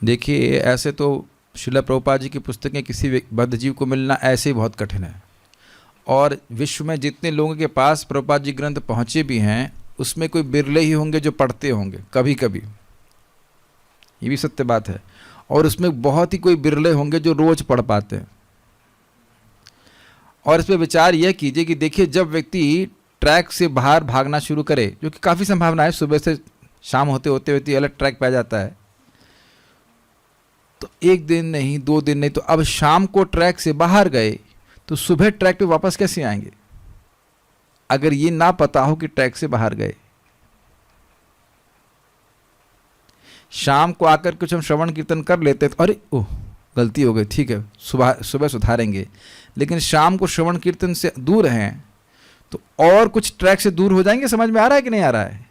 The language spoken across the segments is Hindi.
देखिए, ऐसे तो श्रील प्रभुपाद जी की पुस्तकें किसी बद्धजीव को मिलना ऐसे ही बहुत कठिन है। और विश्व में जितने लोगों के पास प्रभुपाद जी ग्रंथ पहुँचे भी हैं, उसमें कोई बिरले ही होंगे जो पढ़ते होंगे कभी कभी, ये भी सत्य बात है। और उसमें बहुत ही कोई बिरले होंगे जो रोज पढ़ पाते हैं। और इस पर विचार यह कीजिए कि देखिए, जब व्यक्ति ट्रैक से बाहर भागना शुरू करे, जो कि काफ़ी संभावना है, सुबह से शाम होते होते व्यक्ति अलग ट्रैक पे आ जाता है, तो एक दिन नहीं, 2 दिन नहीं, तो अब शाम को ट्रैक से बाहर गए तो सुबह ट्रैक पे वापस कैसे आएंगे, अगर ये ना पता हो कि ट्रैक से बाहर गए। शाम को आकर कुछ हम श्रवण कीर्तन कर लेते हैं तो अरे ओह गलती हो गई, ठीक है, सुबह सुधारेंगे। लेकिन शाम को श्रवण कीर्तन से दूर हैं तो और कुछ ट्रैक से दूर हो जाएंगे। समझ में आ रहा है कि नहीं आ रहा है?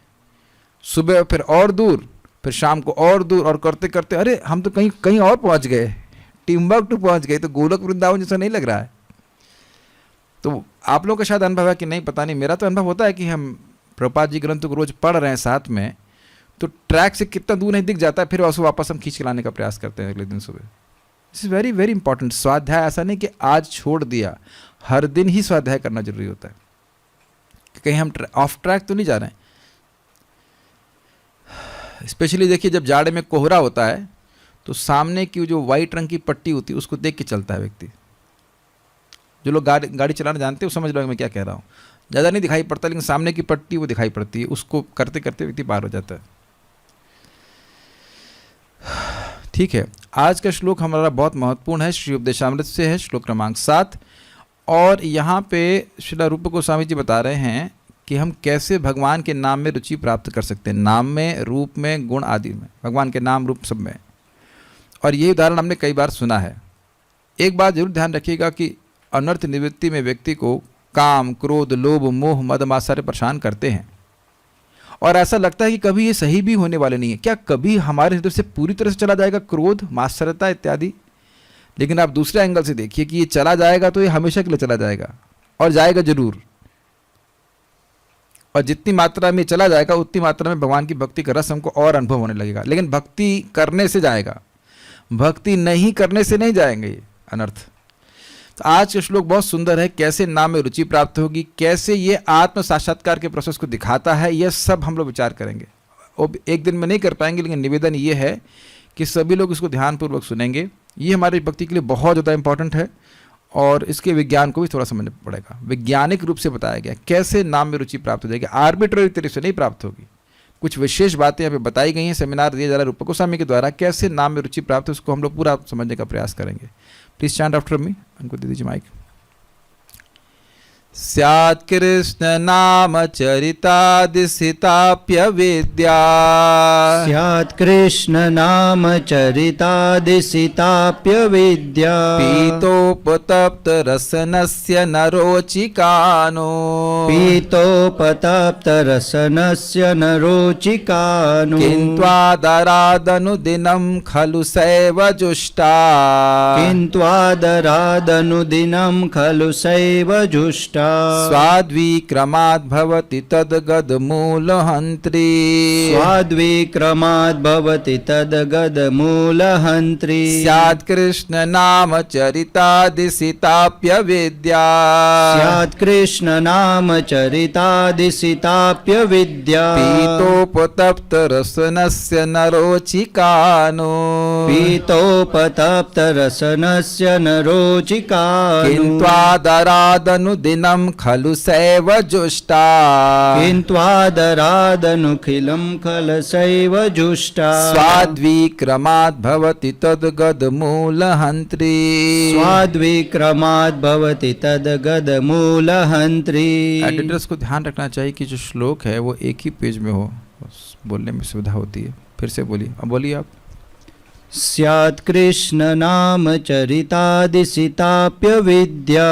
सुबह फिर और दूर, फिर शाम को और दूर, और करते करते अरे हम तो कहीं कहीं और पहुंच गए, टिम्बकटू पहुंच गए, तो गोलक वृंदावन जैसा नहीं लग रहा है। तो आप लोगों का शायद अनुभव है कि नहीं पता नहीं, मेरा तो अनुभव होता है कि हम प्रभुपाद जी ग्रंथ को रोज पढ़ रहे हैं साथ में, तो ट्रैक से कितना दूर नहीं दिख जाता है, फिर उसको वापस हम खींच के लाने का प्रयास करते हैं अगले दिन सुबह। This is very very important. स्वाध्याय ऐसा नहीं कि आज छोड़ दिया, हर दिन ही स्वाध्याय करना जरूरी होता है, कहीं हम ऑफ ट्रैक तो नहीं जा रहे हैं। स्पेशली देखिए, जब जाड़े में कोहरा होता है तो सामने की जो वाइट रंग की पट्टी होती है उसको देख के चलता है व्यक्ति। जो लोग गाड़ी चलाना जानते हैं वो समझ लो मैं क्या कह रहा हूँ। ज़्यादा नहीं दिखाई पड़ता, लेकिन सामने की पट्टी वो दिखाई पड़ती है, उसको करते करते व्यक्ति पार हो जाता है। ठीक है, आज का श्लोक हमारा बहुत महत्वपूर्ण है, श्री उपदेशामृत से है, श्लोक क्रमांक 7। और यहाँ पे श्रील रूप गोस्वामी जी बता रहे हैं कि हम कैसे भगवान के नाम में रुचि प्राप्त कर सकते हैं, नाम में, रूप में, गुण आदि में, भगवान के नाम रूप सब में। और ये उदाहरण हमने कई बार सुना है। एक बात जरूर ध्यान रखिएगा कि अनर्थ निवृत्ति में व्यक्ति को काम, क्रोध, लोभ, मोह, मद, मात्सर्य परेशान करते हैं, और ऐसा लगता है कि कभी ये सही भी होने वाले नहीं है। क्या कभी हमारे हृदय से पूरी तरह से चला जाएगा क्रोध, मात्सर्यता इत्यादि? लेकिन आप दूसरे एंगल से देखिए कि ये चला जाएगा तो ये हमेशा के लिए चला जाएगा, और जाएगा जरूर। और जितनी मात्रा में चला जाएगा उतनी मात्रा में भगवान की भक्ति का रस हमको और अनुभव होने लगेगा। लेकिन भक्ति करने से जाएगा, भक्ति नहीं करने से नहीं जाएंगे ये अनर्थ। तो आज का श्लोक बहुत सुंदर है, कैसे नाम में रुचि प्राप्त होगी, कैसे ये आत्म साक्षात्कार के प्रोसेस को दिखाता है, यह सब हम लोग विचार करेंगे। और एक दिन में नहीं कर पाएंगे, लेकिन निवेदन ये है कि सभी लोग इसको ध्यानपूर्वक सुनेंगे। ये हमारी भक्ति के लिए बहुत ज़्यादा इंपॉर्टेंट है, और इसके विज्ञान को भी थोड़ा समझना पड़ेगा। वैज्ञानिक रूप से बताया गया कैसे नाम में रुचि प्राप्त हो जाएगी, आर्बिट्ररी तरीके से नहीं प्राप्त होगी। कुछ विशेष बातें यहाँ पे बताई गई हैं, सेमिनार दिए जा रहा है रूप गोस्वामी के द्वारा, कैसे नाम में रुचि प्राप्त है उसको हम लोग पूरा समझने का प्रयास करेंगे। प्लीज चैंट आफ्टर मी, उनको दे दीजिए माइक। स्यात् कृष्ण नाम चरितादिसिताप्य विद्या, स्यात् कृष्ण नाम चरितादिसिताप्य विद्या, पीतोपतप्त रसनस्य नरोचिकानो, पीतोपतप्त रसनस्य नरोचिकानो, किन्त्वादरादनुदिनं खलु सैव जुष्टा, किन्त्वादरादनुदिनं खलु सैव जुष्टा, स्वाद्विक्रमाद्भवति तद्गदमूलहन्त्री, स्वाद्विक्रमाद्भवति तद्गदमूलहन्त्री, स्यात् कृष्ण नाम चरितादिसिताप्य विद्या, स्यात् कृष्ण नाम चरितादिसिताप्य विद्या, पीतोपतप्त रसनस्य नरोचिकानो, पीतोपतप्त रसनस्य नरोचिकानो, किन्त्वादरादनुदिनं खलु सैव जुष्टा, किन्त्वादरादनुखिलं खलसैव जुष्टा, स्वाद्विक्रमाद्भवति तद्गदमूलहन्त्री, स्वाद्विक्रमाद्भवति तद्गदमूलहन्त्री। एडिटर्स को ध्यान रखना चाहिए कि जो श्लोक है वो एक ही पेज में हो, बोलने में सुविधा होती है। फिर से बोलिए, अब बोलिए आप। स्यात् कृष्ण नाम चरितादिसिताप्य विद्या,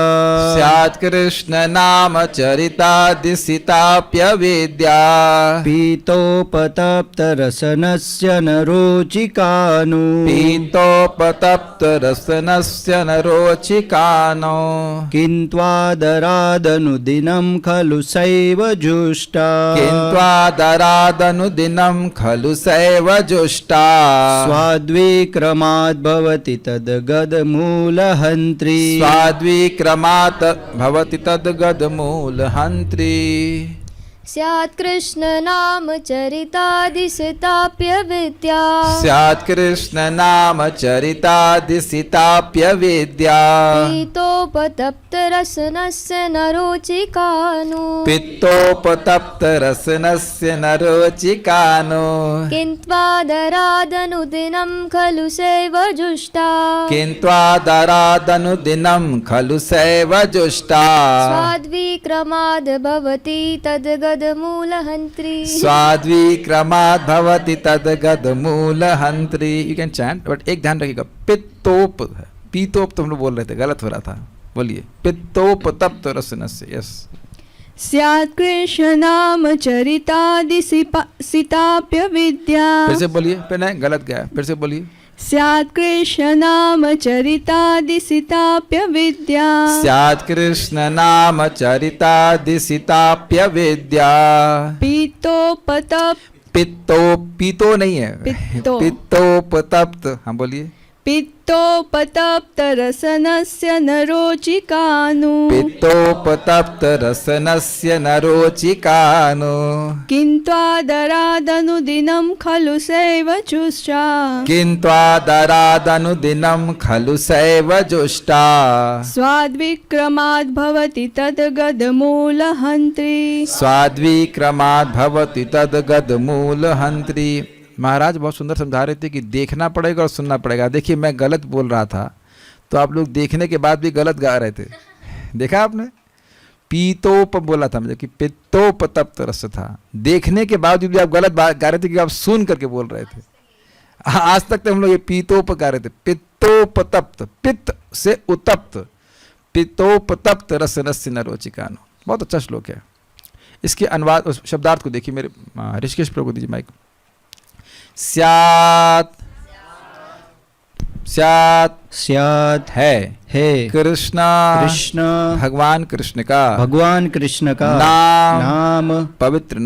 स्यात् कृष्ण नाम चरितादिसिताप्य विद्या, पीतोपतप्त रसनस्य नरोचिकानो, पीतोपतप्त रसनस्य नरोचिकानो, किन्त्वादरादनुदिनं खलु सैव जुष्टा, किन्त्वादरादनुदिनं खलु सैव जुष्टा, स्वाद्विक्रमाद्भवति स्वाद्विक्रमाद् भवति तद्गदमूलहन्त्री स्वाद्विक्रमात् भवति तद्गदमूलहन्त्री स्यात् कृष्णनामचरितादिसिताप्यविद्या स्यात् कृष्णनामचरितादिसिताप्यविद्या पीतोपतप्तरसनस्य नरोचिकानु पित्तोपतप्तरसनस्य नरोचिकानो किन्त्वादरादनुदिनं खलु सेवजुष्टा किन्त्वादरादनुदिनं खलु सैवजुष्टा स्वाद्विक्रमाद् भवति तद्गदमूलहन्त्री स्वाद्विक्रमात् भवति तद्गदमूलहन्त्री। यू कैन चैंट, बट एक ध्यान रखिएगा, पित्तोप है, पीतोप तो हम लोग बोल रहे थे, गलत हो रहा था, बोलिए पित्तोपतप्त रसनस्य। यस, स्यात् कृष्णनामचरितादिसिताप्यविद्या फिर से बोलिए, फिर नहीं गलत गया, फिर से बोलिए। स्यात् कृष्णनामचरितादिसिताप्यविद्या स्यात् कृष्ण नाम चरितादिसिताप्यविद्या पीतोपतप्त पित्तो, पीतो नहीं है, पित्तो। पित्तोपतप्त, हाँ बोलिए। पित्तोपतप्तरसनस्य नरोचिकानु पित्तोपतप्त रसनस्य नरोचिकानो किन्त्वादरादनुदिनं खलु सैवजुष्टा किन्त्वादरादनुदिनं खलु सैवजुष्टा स्वाद्विक्रमाद् भवति तद्गदमूलहन्त्री स्वाद्विक्रमाद् भवति तद्गदमूलहन्त्री। महाराज बहुत सुंदर समझा रहे थे कि देखना पड़ेगा और सुनना पड़ेगा। देखिए मैं गलत बोल रहा था तो आप लोग देखने के बाद भी गलत गा रहे थे, देखा आपने? पीतोप बोला था मुझे कि पित्तोपतप्त रस था, देखने के बाद भी आप गलत गा रहे थे कि आप सुन करके बोल रहे थे। आज तक तो हम लोग ये पीतोप गा रहे थे, पित्तोपतप्त, पित्त से उत्तप्त, पित्तोपतप्त रस नस्य नरोचिकानो। बहुत अच्छा श्लोक है। इसके अनुवाद शब्दार्थ को देखिए मेरे ऋषिकेश प्रभु को दीजिए माइक। स्यात् स्यात् स्यात् है कृष्ण कृष्ण भगवान कृष्ण का भगवान कृष्ण का नाम पवित्र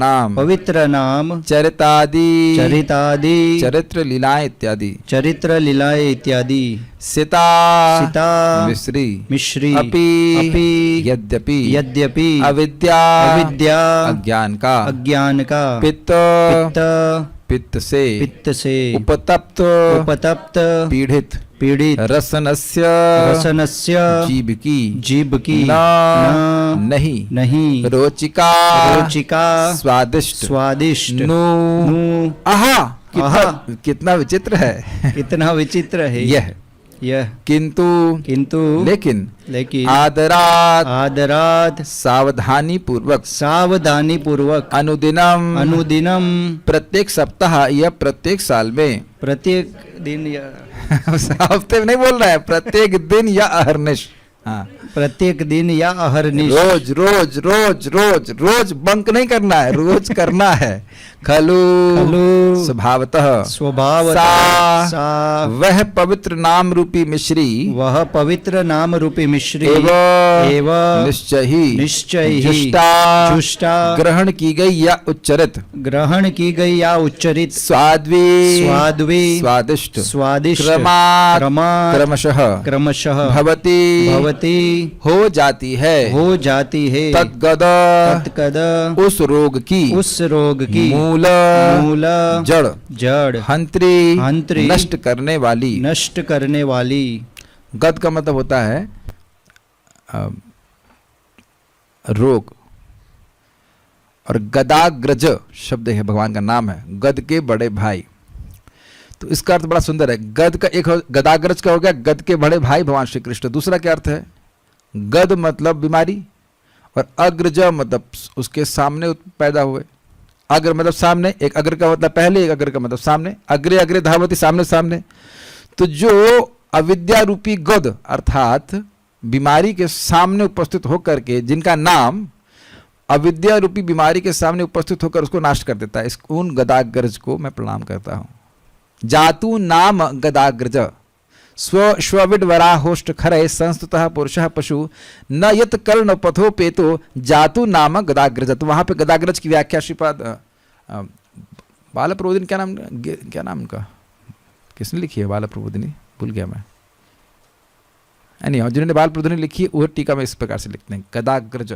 नाम चरितादि चरित्र लीलाएं इत्यादि लीलाएं इत्यादि सीता मिश्री अपि यद्यपि अविद्या अज्ञान का पित्त से उपतप्त पीड़ित रसनस्य जीव की नहीं रोचिका स्वादिष्ट नु आहा कितना विचित्र है यह किंतु लेकिन आदरात सावधानी पूर्वक अनुदिनम प्रत्येक सप्ताह या प्रत्येक साल में प्रत्येक दिन या हफ्ते में नहीं बोल रहा है, प्रत्येक दिन या अहर्निश। हाँ, प्रत्येक दिन या अहर्निश, रोज बंक नहीं करना है, रोज करना है। खलु स्वभावतः सा वह पवित्र नाम रूपी मिश्री एव निश्चय ही जुष्टा ग्रहण की गई या उच्चरित स्वादिष्ट क्रमशः भवती हो जाती है तद्गद उस रोग की मूल जड़ हंत्री नष्ट करने वाली। गद का मतलब होता है रोग, और गदाग्रज शब्द है, भगवान का नाम है, गद के बड़े भाई। तो इसका अर्थ बड़ा सुंदर है। गद का एक गदाग्रज का हो गया गद के बड़े भाई भगवान श्री कृष्ण। दूसरा क्या अर्थ है? गद मतलब बीमारी, और अग्रज मतलब उसके सामने पैदा हुए। अग्र मतलब सामने, एक अग्र का मतलब पहले, एक अग्र का मतलब सामने। अग्रे धावती, सामने। तो जो अविद्या रूपी गद अर्थात बीमारी के सामने उपस्थित होकर के, जिनका नाम अविद्या रूपी बीमारी के सामने उपस्थित होकर उसको नाश कर देता है, उन गदाग्रज को मैं प्रणाम करता हूँ। जातु नाम गदाग्रज स्वविड वराहोष्ट खरय संस्तुतः पुरुषः पशु न यत कर्ण पथो पेतो जातु नाम गदाग्रज। तो वहां पे गदाग्रज की व्याख्या श्रीपाद बाल प्रबोधिन क्या नाम उनका, किसने लिखी है? बाल प्रबोधिनी, भूल गया मैं। नहीं, जिन्होंने बाल प्रबोधिनी लिखी है वह टीका में इस प्रकार से लिखते हैं, गदाग्रज।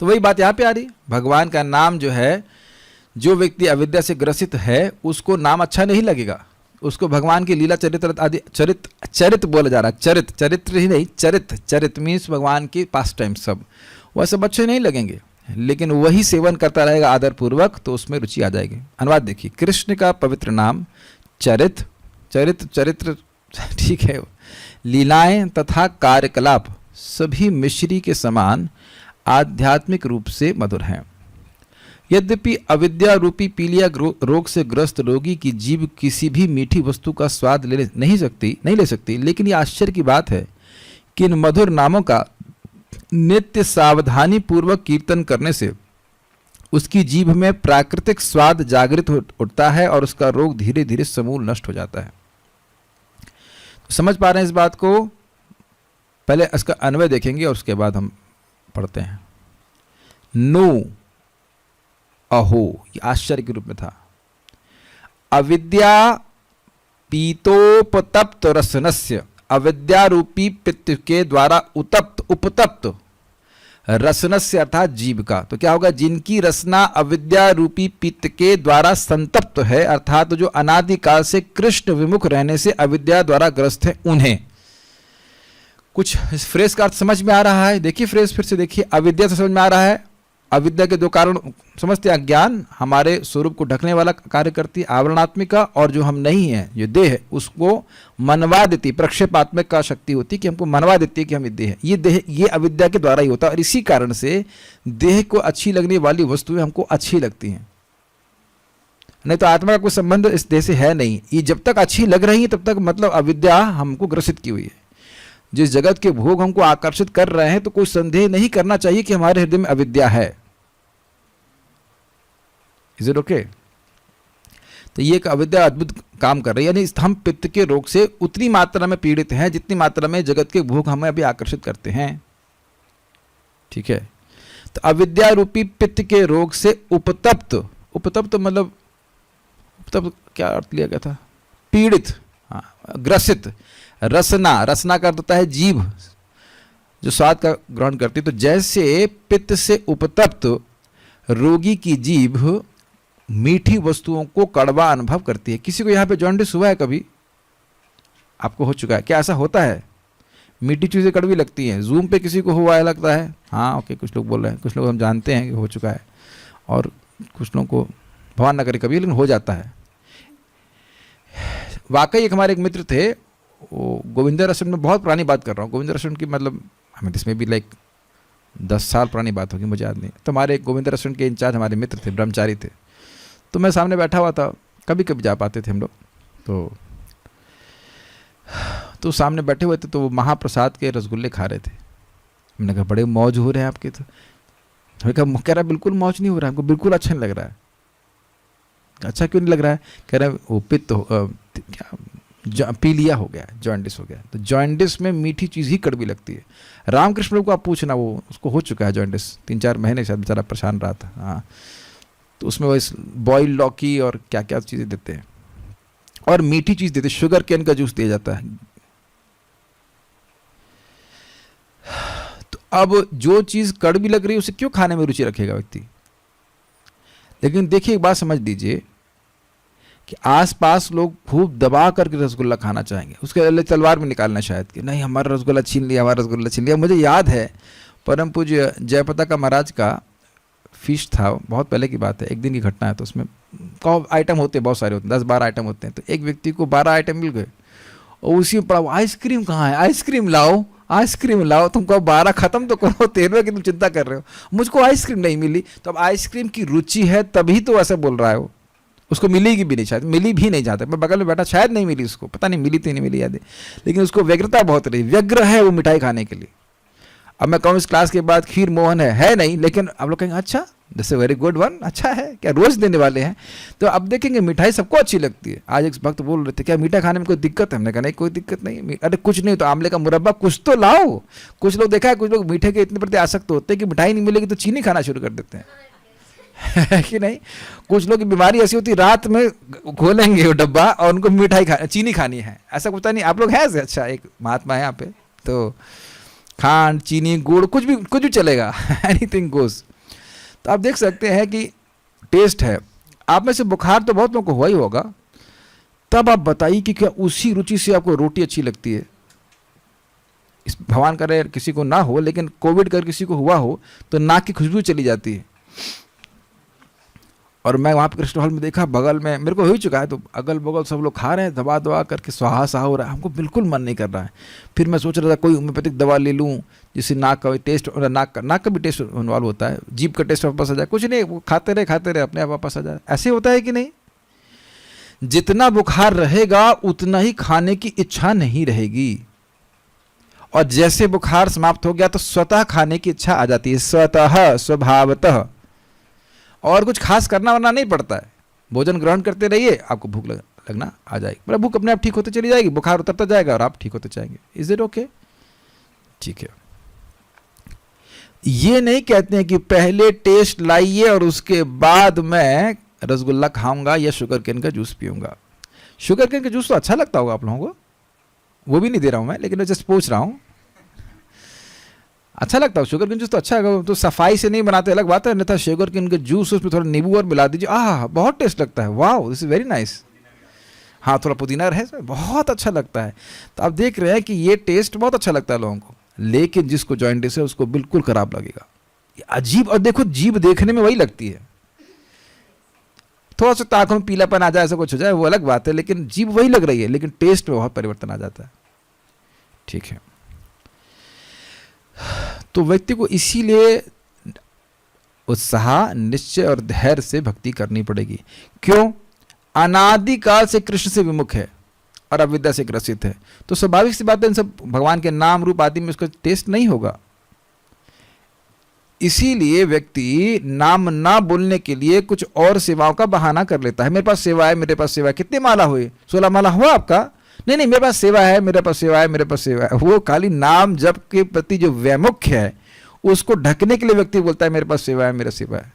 तो वही बात यहाँ पे आ रही, भगवान का नाम जो है, जो व्यक्ति अविद्या से ग्रसित है उसको नाम अच्छा नहीं लगेगा, उसको भगवान की लीला चरित्र आदि, चरित्र बोला जा रहा है, चरित्र ही नहीं, चरित्र मीन्स भगवान के पास टाइम, सब वह सब अच्छे नहीं लगेंगे, लेकिन वही सेवन करता रहेगा आदर पूर्वक, तो उसमें रुचि आ जाएगी। अनुवाद देखिए, कृष्ण का पवित्र नाम चरित्र ठीक है, लीलाएं तथा कार्यकलाप सभी मिश्री के समान आध्यात्मिक रूप से मधुर हैं। यद्यपि अविद्या रूपी पीलिया रोग से ग्रस्त रोगी की जीभ किसी भी मीठी वस्तु का स्वाद नहीं ले सकती, लेकिन यह आश्चर्य की बात है कि इन मधुर नामों का नित्य सावधानी पूर्वक कीर्तन करने से उसकी जीभ में प्राकृतिक स्वाद जागृत उठता है और उसका रोग धीरे धीरे समूल नष्ट हो जाता है। तो समझ पा रहे हैं इस बात को? पहले इसका अन्वय देखेंगे और उसके बाद हम पढ़ते हैं। नो अहो, ये आश्चर्य के रूप में था। अविद्या पीतोपतप्त रसनस्य, अविद्या रूपी पित्त के द्वारा उपतप्त रसनस्य अर्थात जीव का। तो क्या होगा? जिनकी रसना अविद्या रूपी पित्त के द्वारा संतप्त है, अर्थात जो अनादिकाल से कृष्ण विमुख रहने से अविद्या द्वारा ग्रस्त है, उन्हें। कुछ इस फ्रेज का अर्थ समझ में आ रहा है? देखिए फ्रेज फिर से देखिए। अविद्या से समझ में आ रहा है, अविद्या के दो कारण समझते हैं। अज्ञान हमारे स्वरूप को ढकने वाला कार्य करती है, आवरणात्मिका, और जो हम नहीं है, जो देह है, उसको मनवा देती, प्रक्षेपात्मक का शक्ति होती है कि हमको मनवा देती है कि हम देह है। ये देह, ये अविद्या के द्वारा ही होता है, और इसी कारण से देह को अच्छी लगने वाली वस्तुएं हमको अच्छी लगती हैं, नहीं तो आत्मा का कोई संबंध इस देह से है नहीं। ये जब तक अच्छी लग रही है तब तक मतलब अविद्या हमको ग्रसित की हुई है। जिस जगत के भोग हमको आकर्षित कर रहे हैं, तो कोई संदेह नहीं करना चाहिए कि हमारे हृदय में अविद्या है। Is it okay? तो ये एक अविद्या अद्भुत काम कर रही है, यानी हम पित्त के रोग से उतनी मात्रा में पीड़ित हैं जितनी मात्रा में जगत के भोग हमें अभी आकर्षित करते हैं। ठीक है, तो अविद्या रूपी पित्त के रोग से उपतप्त मतलब उपतप्त क्या अर्थ लिया गया था? पीड़ित, ग्रसित। रसना का अर्थ होता है जीभ, जो स्वाद का ग्रहण करती है। तो जैसे पित्त से उपतप्त रोगी की जीभ मीठी वस्तुओं को कड़वा अनुभव करती है। किसी को यहाँ पे जॉन्डिस हुआ है कभी? आपको हो चुका है क्या? ऐसा होता है, मीठी चीज़ें कड़वी लगती हैं। जूम पे किसी को हुआ है लगता है? हाँ ओके, कुछ लोग बोल रहे हैं, कुछ लोग हम जानते हैं कि हो चुका है, और कुछ लोगों को भगवान न करे कभी, लेकिन हो जाता है। वाकई एक हमारे एक मित्र थे, वो गोविंदर आश्रम में, बहुत पुरानी बात कर रहा हूँ, गोविंदर आश्रम की मतलब हमें इसमें भी लाइक 10 साल पुरानी बात होगी, मुझे याद नहीं। तो हमारे गोविंदर आश्रम के इंचार्ज हमारे मित्र थे, ब्रह्मचारी थे। तो मैं सामने बैठा हुआ था, कभी कभी जा पाते थे हम लोग। तो सामने बैठे हुए थे, तो वो महाप्रसाद के रसगुल्ले खा रहे थे। मैंने कहा बड़े मौज हो रहे हैं आपके। तो कहा, कह रहा बिल्कुल मौज नहीं हो रहा है, हमको बिल्कुल अच्छा नहीं लग रहा है। अच्छा क्यों नहीं लग रहा है? कह रहा है वो पित्त क्या पीलिया हो गया, जॉन्डिस हो गया। तो जॉन्डिस में मीठी चीज़ ही कड़वी लगती है। रामकृष्ण को आप पूछना, वो उसको हो चुका है जॉन्डिस, 3-4 महीने शायद बेचारा परेशान रहा था। हाँ, तो उसमें वो बॉइल्ड लौकी और क्या क्या चीज़ें देते हैं, और मीठी चीज़ देते, शुगर केन का जूस दिया जाता है। तो अब जो चीज़ कड़वी लग रही है उसे क्यों खाने में रुचि रखेगा व्यक्ति? लेकिन देखिए एक बात समझ लीजिए कि आसपास लोग खूब दबा करके रसगुल्ला खाना चाहेंगे, उसके लिए तलवार में निकालना शायद कि नहीं हमारा रसगुल्ला छीन लिया, हमारा रसगुल्ला छीन लिया। मुझे याद है परम पूज्य जयपताका महाराज का फीस था, बहुत पहले की बात है, एक दिन की घटना है। तो उसमें आइटम होते हैं, बहुत सारे होते हैं, 10-12 आइटम होते हैं। तो एक व्यक्ति को 12 आइटम मिल गए, और उसी में पड़ा आइसक्रीम कहाँ है, आइसक्रीम लाओ, आइसक्रीम लाओ। तुमको 12 खत्म तो करो, 13वें की तुम चिंता कर रहे हो, मुझको आइसक्रीम नहीं मिली। तो अब आइसक्रीम की रुचि है तभी तो ऐसा बोल रहा है वो, उसको मिलेगी भी नहीं, शायद मिली भी नहीं जाता। मैं बगल में बैठा, शायद नहीं मिली उसको, पता नहीं मिली थी नहीं मिली, याद है, लेकिन उसको व्यग्रता बहुत रही, व्यग्र है वो मिठाई खाने के लिए। अब मैं कहूँ इस क्लास के बाद खीर मोहन है नहीं, लेकिन आप लोग कहेंगे अच्छा this a very good one, अच्छा है क्या, रोज देने वाले हैं। तो अब देखेंगे मिठाई सबको अच्छी लगती है। आज एक भक्त बोल रहे थे क्या मीठा खाने में कोई दिक्कत है? हमने कहा नहीं कोई दिक्कत नहीं। अरे कुछ नहीं तो आंवले का मुरब्बा कुछ तो लाओ। कुछ लोग देखा है, कुछ लोग मीठे के इतने प्रति आसक्त होते हैं कि मिठाई नहीं मिलेगी तो चीनी खाना शुरू कर देते हैं, है कि नहीं? कुछ लोग की बीमारी ऐसी होती है, रात में खोलेंगे वो डब्बा और उनको मिठाई चीनी खानी है, ऐसा कुछ नहीं? आप लोग हैं ऐसे? अच्छा, एक महात्मा है यहाँ पे, तो खांड, चीनी, गुड़, कुछ भी चलेगा, एनीथिंग गोज। तो आप देख सकते हैं कि टेस्ट है। आप में से बुखार तो बहुत लोगों को हुआ ही होगा, तब आप बताइए कि क्या उसी रुचि से आपको रोटी अच्छी लगती है? इस भगवान करे किसी को ना हो, लेकिन कोविड कर किसी को हुआ हो तो नाक की खुशबू चली जाती है। और मैं वहाँ पे कृष्ण हॉल में देखा, बगल में मेरे को हो ही चुका है, तो अगल बगल सब लोग खा रहे हैं, दबा दबा करके स्वाहा सहा हो रहा है, हमको बिल्कुल मन नहीं कर रहा है। फिर मैं सोच रहा था कोई होम्योपैथिक दवा ले लूँ जिससे नाक का टेस्ट, नाक का भी टेस्ट इन्वॉल्व होता है, जीभ का टेस्ट वापस आ जाए। कुछ नहीं, वो खाते रहे अपने आप वापस आ जाए। ऐसे होता है कि नहीं? जितना बुखार रहेगा उतना ही खाने की इच्छा नहीं रहेगी, और जैसे बुखार समाप्त हो गया तो स्वतः खाने की इच्छा आ जाती है, स्वतः, स्वभावतः। और कुछ खास करना वरना नहीं पड़ता है, भोजन ग्रहण करते रहिए, आपको भूख लगना आ जाएगी, मतलब भूख अपने आप ठीक होते चली जाएगी, बुखार उतरता जाएगा और आप ठीक होते जाएंगे। Is it okay? ठीक है। ये नहीं कहते हैं कि पहले टेस्ट लाइए और उसके बाद मैं रसगुल्ला खाऊंगा या शुगर केन का जूस पीऊंगा। शुगर केन का जूस तो अच्छा लगता होगा आप लोगों को, वो भी नहीं दे रहा हूं मैं, लेकिन मैं जस्ट पूछ रहा हूं। अच्छा लगता है शुगर केन जूस तो अच्छा है, तो सफाई से नहीं बनाते अलग बात है, अन्यथा शुगर केन का जूस उसमें थोड़ा नींबू और मिला दीजिए, बहुत टेस्ट लगता है। वाह, दिस इज वेरी नाइस। हाँ, थोड़ा पुदीना रहे, बहुत अच्छा लगता है। तो आप देख रहे हैं कि ये टेस्ट बहुत अच्छा लगता है लोगों को, लेकिन जिसको जॉइंटिस है उसको बिल्कुल खराब लगेगा। अजीब। और देखो, जीभ देखने में वही लगती है, थोड़ा सा आंखों में पीलापन आ जाए, ऐसा कुछ हो जाए, वो अलग बात है, लेकिन जीभ वही लग रही है, लेकिन टेस्ट में बहुत परिवर्तन आ जाता है। ठीक है। तो व्यक्ति को इसीलिए उत्साह, निश्चय और धैर्य से भक्ति करनी पड़ेगी। क्यों? अनादिकाल से कृष्ण से विमुख है और अविद्या से ग्रसित है, तो स्वाभाविक सी बात है इन सब भगवान के नाम रूप आदि में उसका टेस्ट नहीं होगा। इसीलिए व्यक्ति नाम ना बोलने के लिए कुछ और सेवाओं का बहाना कर लेता है। मेरे पास सेवा है, मेरे पास सेवा है। कितने माला हुए? 16 माला हुआ आपका? नहीं, मेरे पास सेवा है, मेरे पास सेवा है, मेरे पास सेवा है। वो खाली नाम जप के प्रति जो वैमुख्य है उसको ढकने के लिए व्यक्ति बोलता है मेरे पास सेवा है, मेरा सेवा है।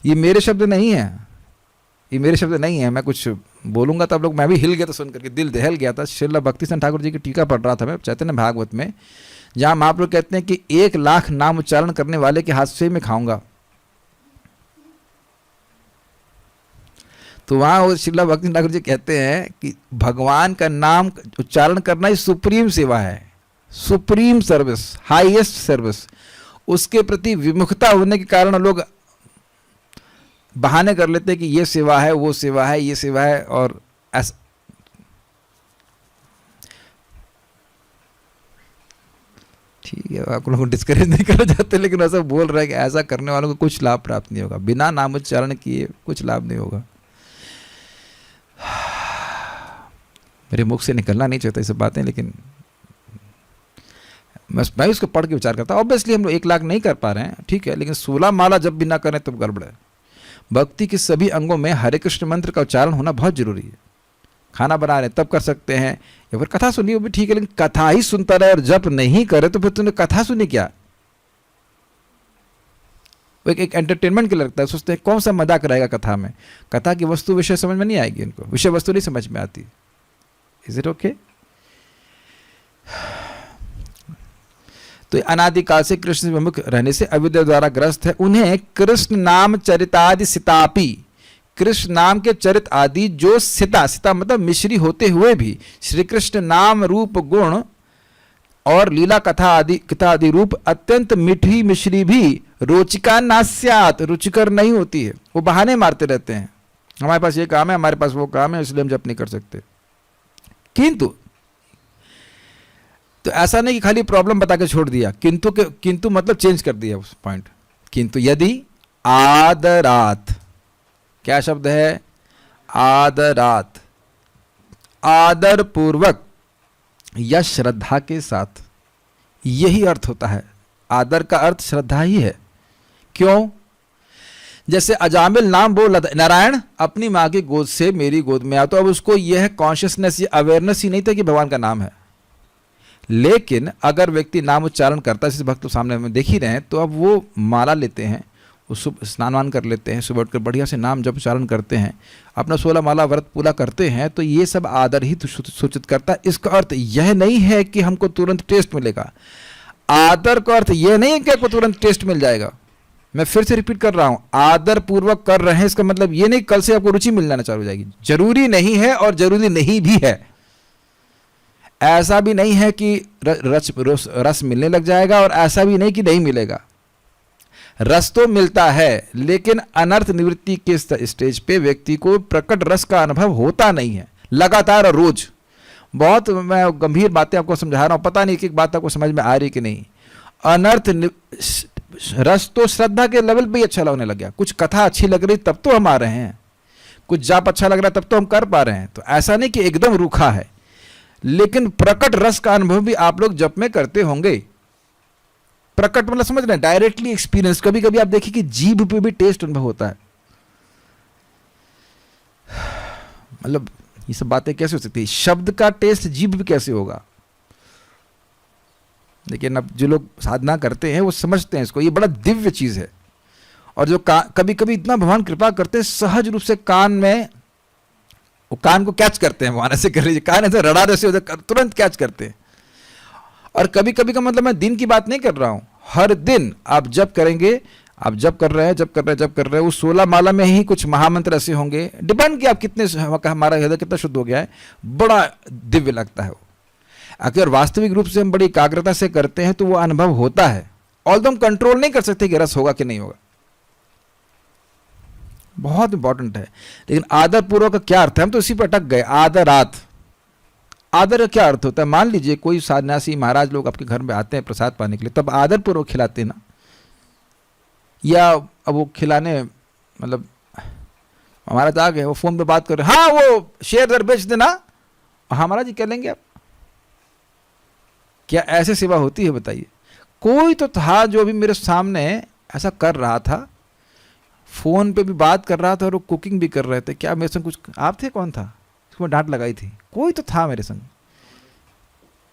ये मेरे शब्द नहीं है, ये मेरे शब्द नहीं है। मैं कुछ बोलूंगा तो आप लोग, मैं भी हिल गया था सुन करके, दिल दहल गया था। श्रील भक्तिसिंह ठाकुर जी की टीका पढ़ रहा था मैं चैतन्य भागवत में, जहां महाप्रभु कहते हैं कि 1 लाख नाम उच्चारण करने वाले के हाथ से मैं खाऊंगा। तो वहां श्रील भक्तिसिंह ठाकुर जी कहते हैं कि भगवान का नाम उच्चारण करना ही सुप्रीम सेवा है, सुप्रीम सर्विस, हाईएस्ट सर्विस। उसके प्रति विमुखता होने के कारण लोग बहाने कर लेते हैं कि ये सेवा है, वो सेवा है, ये सेवा है, और ऐसा। ठीक है, आप लोगों को डिस्करेज नहीं करना चाहते, लेकिन ऐसा बोल रहा है कि ऐसा करने वालों को कुछ लाभ प्राप्त नहीं होगा, बिना नाम उच्चारण किए कुछ लाभ नहीं होगा। मेरे मुख से निकलना नहीं चाहता ये सब बातें, लेकिन मैं उसको पढ़ के विचार करता हूँ। ऑब्वियसली हम लोग 1 लाख नहीं कर पा रहे हैं, ठीक है, लेकिन 16 माला जब भी ना करें तब गड़बड़ है। भक्ति के सभी अंगों में हरे कृष्ण मंत्र का उच्चारण होना बहुत जरूरी है। खाना बना रहे तब कर सकते हैं, या फिर कथा सुनिए वो भी ठीक है, लेकिन कथा ही सुनता रहे और जप नहीं करे तो फिर तुमने कथा सुनी क्या? वो एक एंटरटेनमेंट के लगता है, सोचते हैं कौन सा मजाक रहेगा कथा में। कथा की वस्तु विषय समझ में नहीं आएगी, इनको विषय वस्तु नहीं समझ में आती। Is it okay? तो अनादिकाल से कृष्ण विमुख रहने से अविद्या द्वारा ग्रस्त है। उन्हें कृष्ण नाम चरितादि सितापि, कृष्ण नाम के चरित आदि जो सिता मतलब मिश्री होते हुए भी श्री कृष्ण नाम रूप गुण और लीला कथा आदि रूप अत्यंत मीठी मिश्री भी रोचिका नास्यात, रुचिकर नहीं होती है। वो बहाने मारते रहते हैं, हमारे पास ये काम है, हमारे पास वो काम है, इसलिए हम जप नहीं कर सकते। किंतु तो ऐसा नहीं कि खाली प्रॉब्लम बता के छोड़ दिया, किंतु मतलब चेंज कर दिया उस पॉइंट। किंतु यदि आदरात, क्या शब्द है? आदरात, आदर पूर्वक या श्रद्धा के साथ, यही अर्थ होता है। आदर का अर्थ श्रद्धा ही है। क्यों? जैसे अजामिल नाम बोल नारायण अपनी माँ की गोद से मेरी गोद में आ, तो अब उसको यह कॉन्शियसनेस या अवेयरनेस ही नहीं था कि भगवान का नाम है। लेकिन अगर व्यक्ति नाम उच्चारण करता है, जैसे भक्त तो सामने में देख ही रहे हैं, तो अब वो माला लेते हैं, वो स्नान वान कर लेते हैं, सुबह उठकर बढ़िया से नाम जप उच्चारण करते हैं, अपना 16 माला व्रत पूरा करते हैं, तो ये सब आदर ही सूचित करता है। इसका अर्थ यह नहीं है कि हमको तुरंत टेस्ट मिलेगा। आदर का अर्थ यह नहीं है कि आपको तुरंत टेस्ट मिल जाएगा। मैं फिर से रिपीट कर रहा हूं, आदर पूर्वक कर रहे हैं इसका मतलब ये नहीं कल से आपको रुचि मिल जाना चालू हो जाएगी। जरूरी नहीं है और जरूरी नहीं भी है। ऐसा भी नहीं है कि रस मिलने लग जाएगा और ऐसा भी नहीं कि नहीं मिलेगा। रस तो मिलता है, लेकिन अनर्थ निवृत्ति के स्टेज पे व्यक्ति को प्रकट रस का अनुभव होता नहीं है लगातार और रोज। बहुत मैं गंभीर बातें आपको समझा रहा हूं, पता नहीं कि एक बात आपको समझ में आ रही कि नहीं। अनर्थ रस तो श्रद्धा के लेवल पे ही अच्छा लगने लग गया। कुछ कथा अच्छी लग रही तब तो हम आ रहे हैं, कुछ जाप अच्छा लग रहा है तब तो हम कर पा रहे हैं। तो ऐसा नहीं कि एकदम रूखा है, लेकिन प्रकट रस का अनुभव भी आप लोग जप में करते होंगे। प्रकट मतलब समझ रहे हैं, डायरेक्टली एक्सपीरियंस। कभी कभी आप देखिए कि जीभ पे भी टेस्ट अनुभव होता है। मतलब ये सब बातें कैसे हो सकती है? शब्द का टेस्ट जीभ पे कैसे होगा? लेकिन अब जो लोग साधना करते हैं वो समझते हैं इसको, ये बड़ा दिव्य चीज है। और जो कभी कभी इतना भगवान कृपा करते हैं, सहज रूप से कान में वो कान को कैच करते हैं। भगवान ऐसे कर लीजिए, कान ऐसे रड़ा जैसे होता है, तुरंत कैच करते हैं। और कभी कभी का मतलब मैं दिन की बात नहीं कर रहा हूं, हर दिन आप जप करेंगे, आप जप कर रहे हैं, वो 16 माला में ही कुछ महामंत्र ऐसे होंगे, डिपेंड कि आप कितने, हमारा हृदय कितना शुद्ध हो गया है, बड़ा दिव्य लगता है वो। अगर वास्तविक रूप से हम बड़ी एकाग्रता से करते हैं तो वो अनुभव होता है। ऑल्दो हम कंट्रोल नहीं कर सकते कि रस होगा कि नहीं होगा, बहुत इंपॉर्टेंट है। लेकिन आदर पूर्वक का क्या अर्थ है? हम तो इसी पर अटक गए। आदर का क्या अर्थ होता है? मान लीजिए कोई सन्यासी महाराज लोग आपके घर में आते हैं प्रसाद पाने के लिए, तब आदर पूर्वक खिलाते हैं ना, या अब वो खिलाने मतलब महाराज आ गए, वो फोन पे बात कर रहे, हाँ वो शेयर दर बेच देना, हाँ महाराज जी कह लेंगे आप। क्या ऐसे सेवा होती है बताइए? कोई तो था जो अभी मेरे सामने ऐसा कर रहा था, फोन पे भी बात कर रहा था और वो कुकिंग भी कर रहे थे। क्या मेरे संग कुछ आप थे? कौन था? उसको मैं डांट लगाई थी। कोई तो था मेरे संग।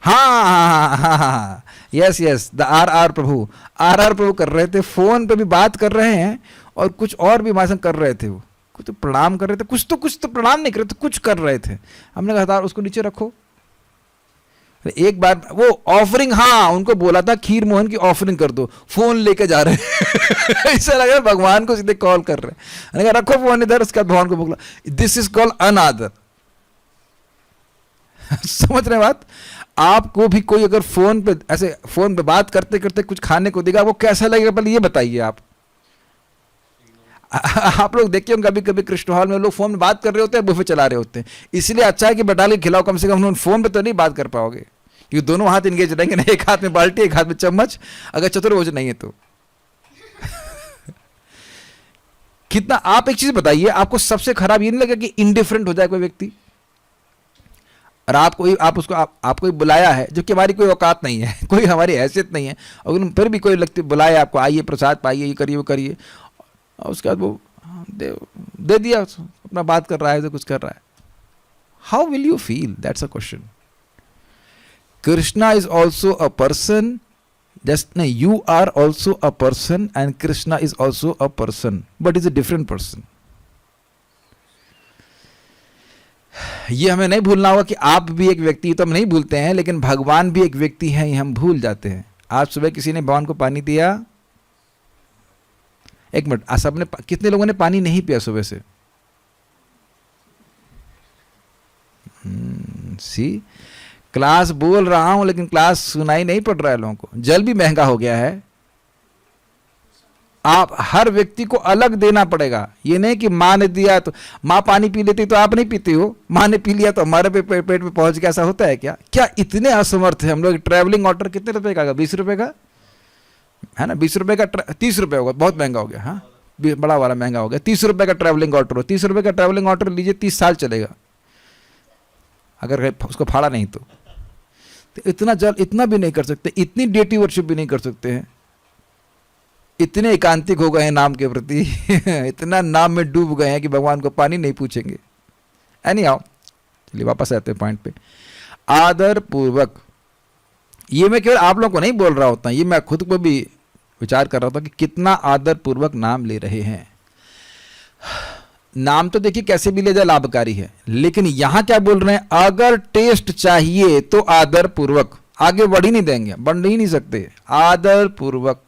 हाँ, यस द आर प्रभु कर रहे थे, फोन पे भी बात कर रहे हैं और कुछ और भी हमारे संग कर रहे थे। वो कुछ तो प्रणाम कर रहे थे, कुछ तो प्रणाम नहीं कर रहे थे, कुछ कर रहे थे। हमने कहा था उसको नीचे रखो। एक बार वो ऑफरिंग, हाँ उनको बोला था खीर मोहन की ऑफरिंग कर दो, फोन लेके जा रहे हैं। ऐसा लग रहा है भगवान को सीधे कॉल कर रहे हैं। मैंने कहा रखो फोन इधर, उसके बाद भगवान को बोला। दिस इज कॉल्ड अनादर। समझ रहे बात? आपको भी कोई अगर फोन पे बात करते करते कुछ खाने को देगा, वो कैसा लगेगा पहले ये बताइए आप। आप लोग देखिए कभी कभी कृष्ण हॉल में लोग फोन में बात कर रहे होते हैं, बुफे चला रहे होते हैं। इसलिए अच्छा है कि बैठा के खिलाओ, कम से कम फोन पे तो नहीं बात कर पाओगे, क्योंकि दोनों हाथ इंगेज रहेंगे ना, एक हाथ में बाल्टी एक हाथ में चम्मच, अगर चतुर्भुज नहीं है तो। कितना आप एक चीज बताइए, आपको सबसे खराब ये नहीं लगेगा कि इंडिफरेंट हो जाए कोई व्यक्ति? और आपको बुलाया है जो कि हमारी कोई औकात नहीं है, कोई हमारी हैसियत नहीं है, और फिर भी कोई लगती बुलाया आपको, आइए प्रसाद पाइए, ये करिए वो करिए, और उसके बाद वो दे दिया, अपना बात कर रहा है तो कुछ कर रहा है। How will you feel? That's a question. Krishna is also a person, just नहीं, you are also a person and Krishna is also a person, but is a different person. ये हमें नहीं भूलना होगा कि आप भी एक व्यक्ति, तो हम नहीं भूलते हैं, लेकिन भगवान भी एक व्यक्ति है, ये हम भूल जाते हैं। आज सुबह किसी ने भगवान को पानी दिया, एक मिनट, सबने कितने लोगों ने पानी नहीं पिया सुबह से? सी क्लास बोल रहा हूं लेकिन क्लास सुनाई नहीं पड़ रहा है लोगों को। जल भी महंगा हो गया है, आप हर व्यक्ति को अलग देना पड़ेगा। ये नहीं कि माँ ने दिया तो माँ पानी पी लेती तो आप नहीं पीते हो, माँ ने पी लिया तो हमारे पेट में पहुंच गया, ऐसा होता है क्या? क्या इतने असमर्थ है हम लोग? ट्रैवलिंग वाटर कितने रुपए का? 20 रुपए का है ना, 20 रुपए का 30 रुपए होगा, बहुत महंगा हो गया। हाँ बड़ा वाला महंगा हो गया। 30 रुपए का ट्रैवलिंग वाटर हो, 30 रुपए का ट्रैवलिंग वाटर लीजिए, 30 साल चलेगा अगर उसको फाड़ा नहीं तो इतना जल इतना भी नहीं कर सकते, इतनी डेटी वर्शिप भी नहीं कर सकते हैं, इतने एकांतिक हो गए हैं नाम के प्रति, इतना नाम में डूब गए हैं कि भगवान को पानी नहीं पूछेंगे। एनी हाउ, चलिए वापस आते हैं पॉइंट पे। आदर पूर्वक, ये मैं केवल आप लोगों को नहीं बोल रहा होता, ये मैं खुद को भी विचार कर रहा था कि कितना आदर पूर्वक नाम ले रहे हैं। नाम तो देखिए कैसे भी ले जाए लाभकारी है, लेकिन यहां क्या बोल रहे हैं, अगर टेस्ट चाहिए तो आदर पूर्वक, आगे बढ़ ही नहीं देंगे, बढ़ ही नहीं सकते, आदर पूर्वक।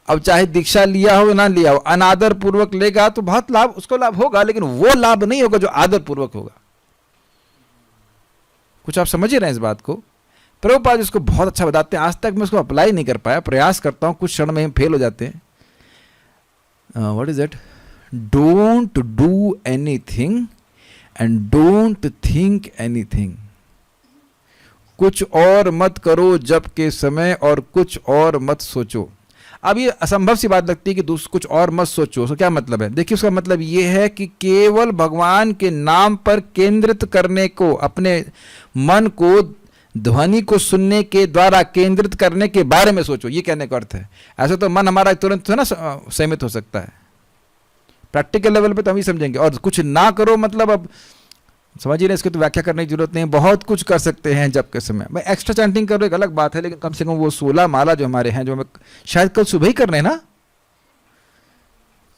अब चाहे दीक्षा लिया हो ना लिया हो, अनादर पूर्वक लेगा तो बहुत लाभ, उसको लाभ होगा, लेकिन वो लाभ नहीं होगा जो आदर पूर्वक होगा। कुछ आप समझ ही रहे हैं इस बात को। प्रभुपाद इसको बहुत अच्छा बताते हैं, आज तक मैं उसको अप्लाई नहीं कर पाया, प्रयास करता हूं, कुछ क्षण में हम फेल हो जाते हैं। What is it, don't do anything and don't think anything. कुछ और मत करो जब के समय और कुछ और मत सोचो। अब ये असंभव सी बात लगती है कि कुछ और मत सोचो, उसका क्या मतलब है? देखिए उसका मतलब ये है कि केवल भगवान के नाम पर केंद्रित करने को, अपने मन को ध्वनि को सुनने के द्वारा केंद्रित करने के बारे में सोचो, ये कहने का अर्थ है। ऐसे तो मन हमारा तुरंत है ना सीमित हो सकता है, प्रैक्टिकल लेवल पे तो हम ही समझेंगे। और कुछ ना करो मतलब, अब समझिए ना, इसकी तो व्याख्या करने की जरूरत नहीं है, बहुत कुछ कर सकते हैं जब के समय। मैं एक्स्ट्रा चैंटिंग करो एक अलग बात है, लेकिन कम से कम वो 16 माला जो हमारे हैं, जो हमें शायद कल सुबह ही करने हैं ना,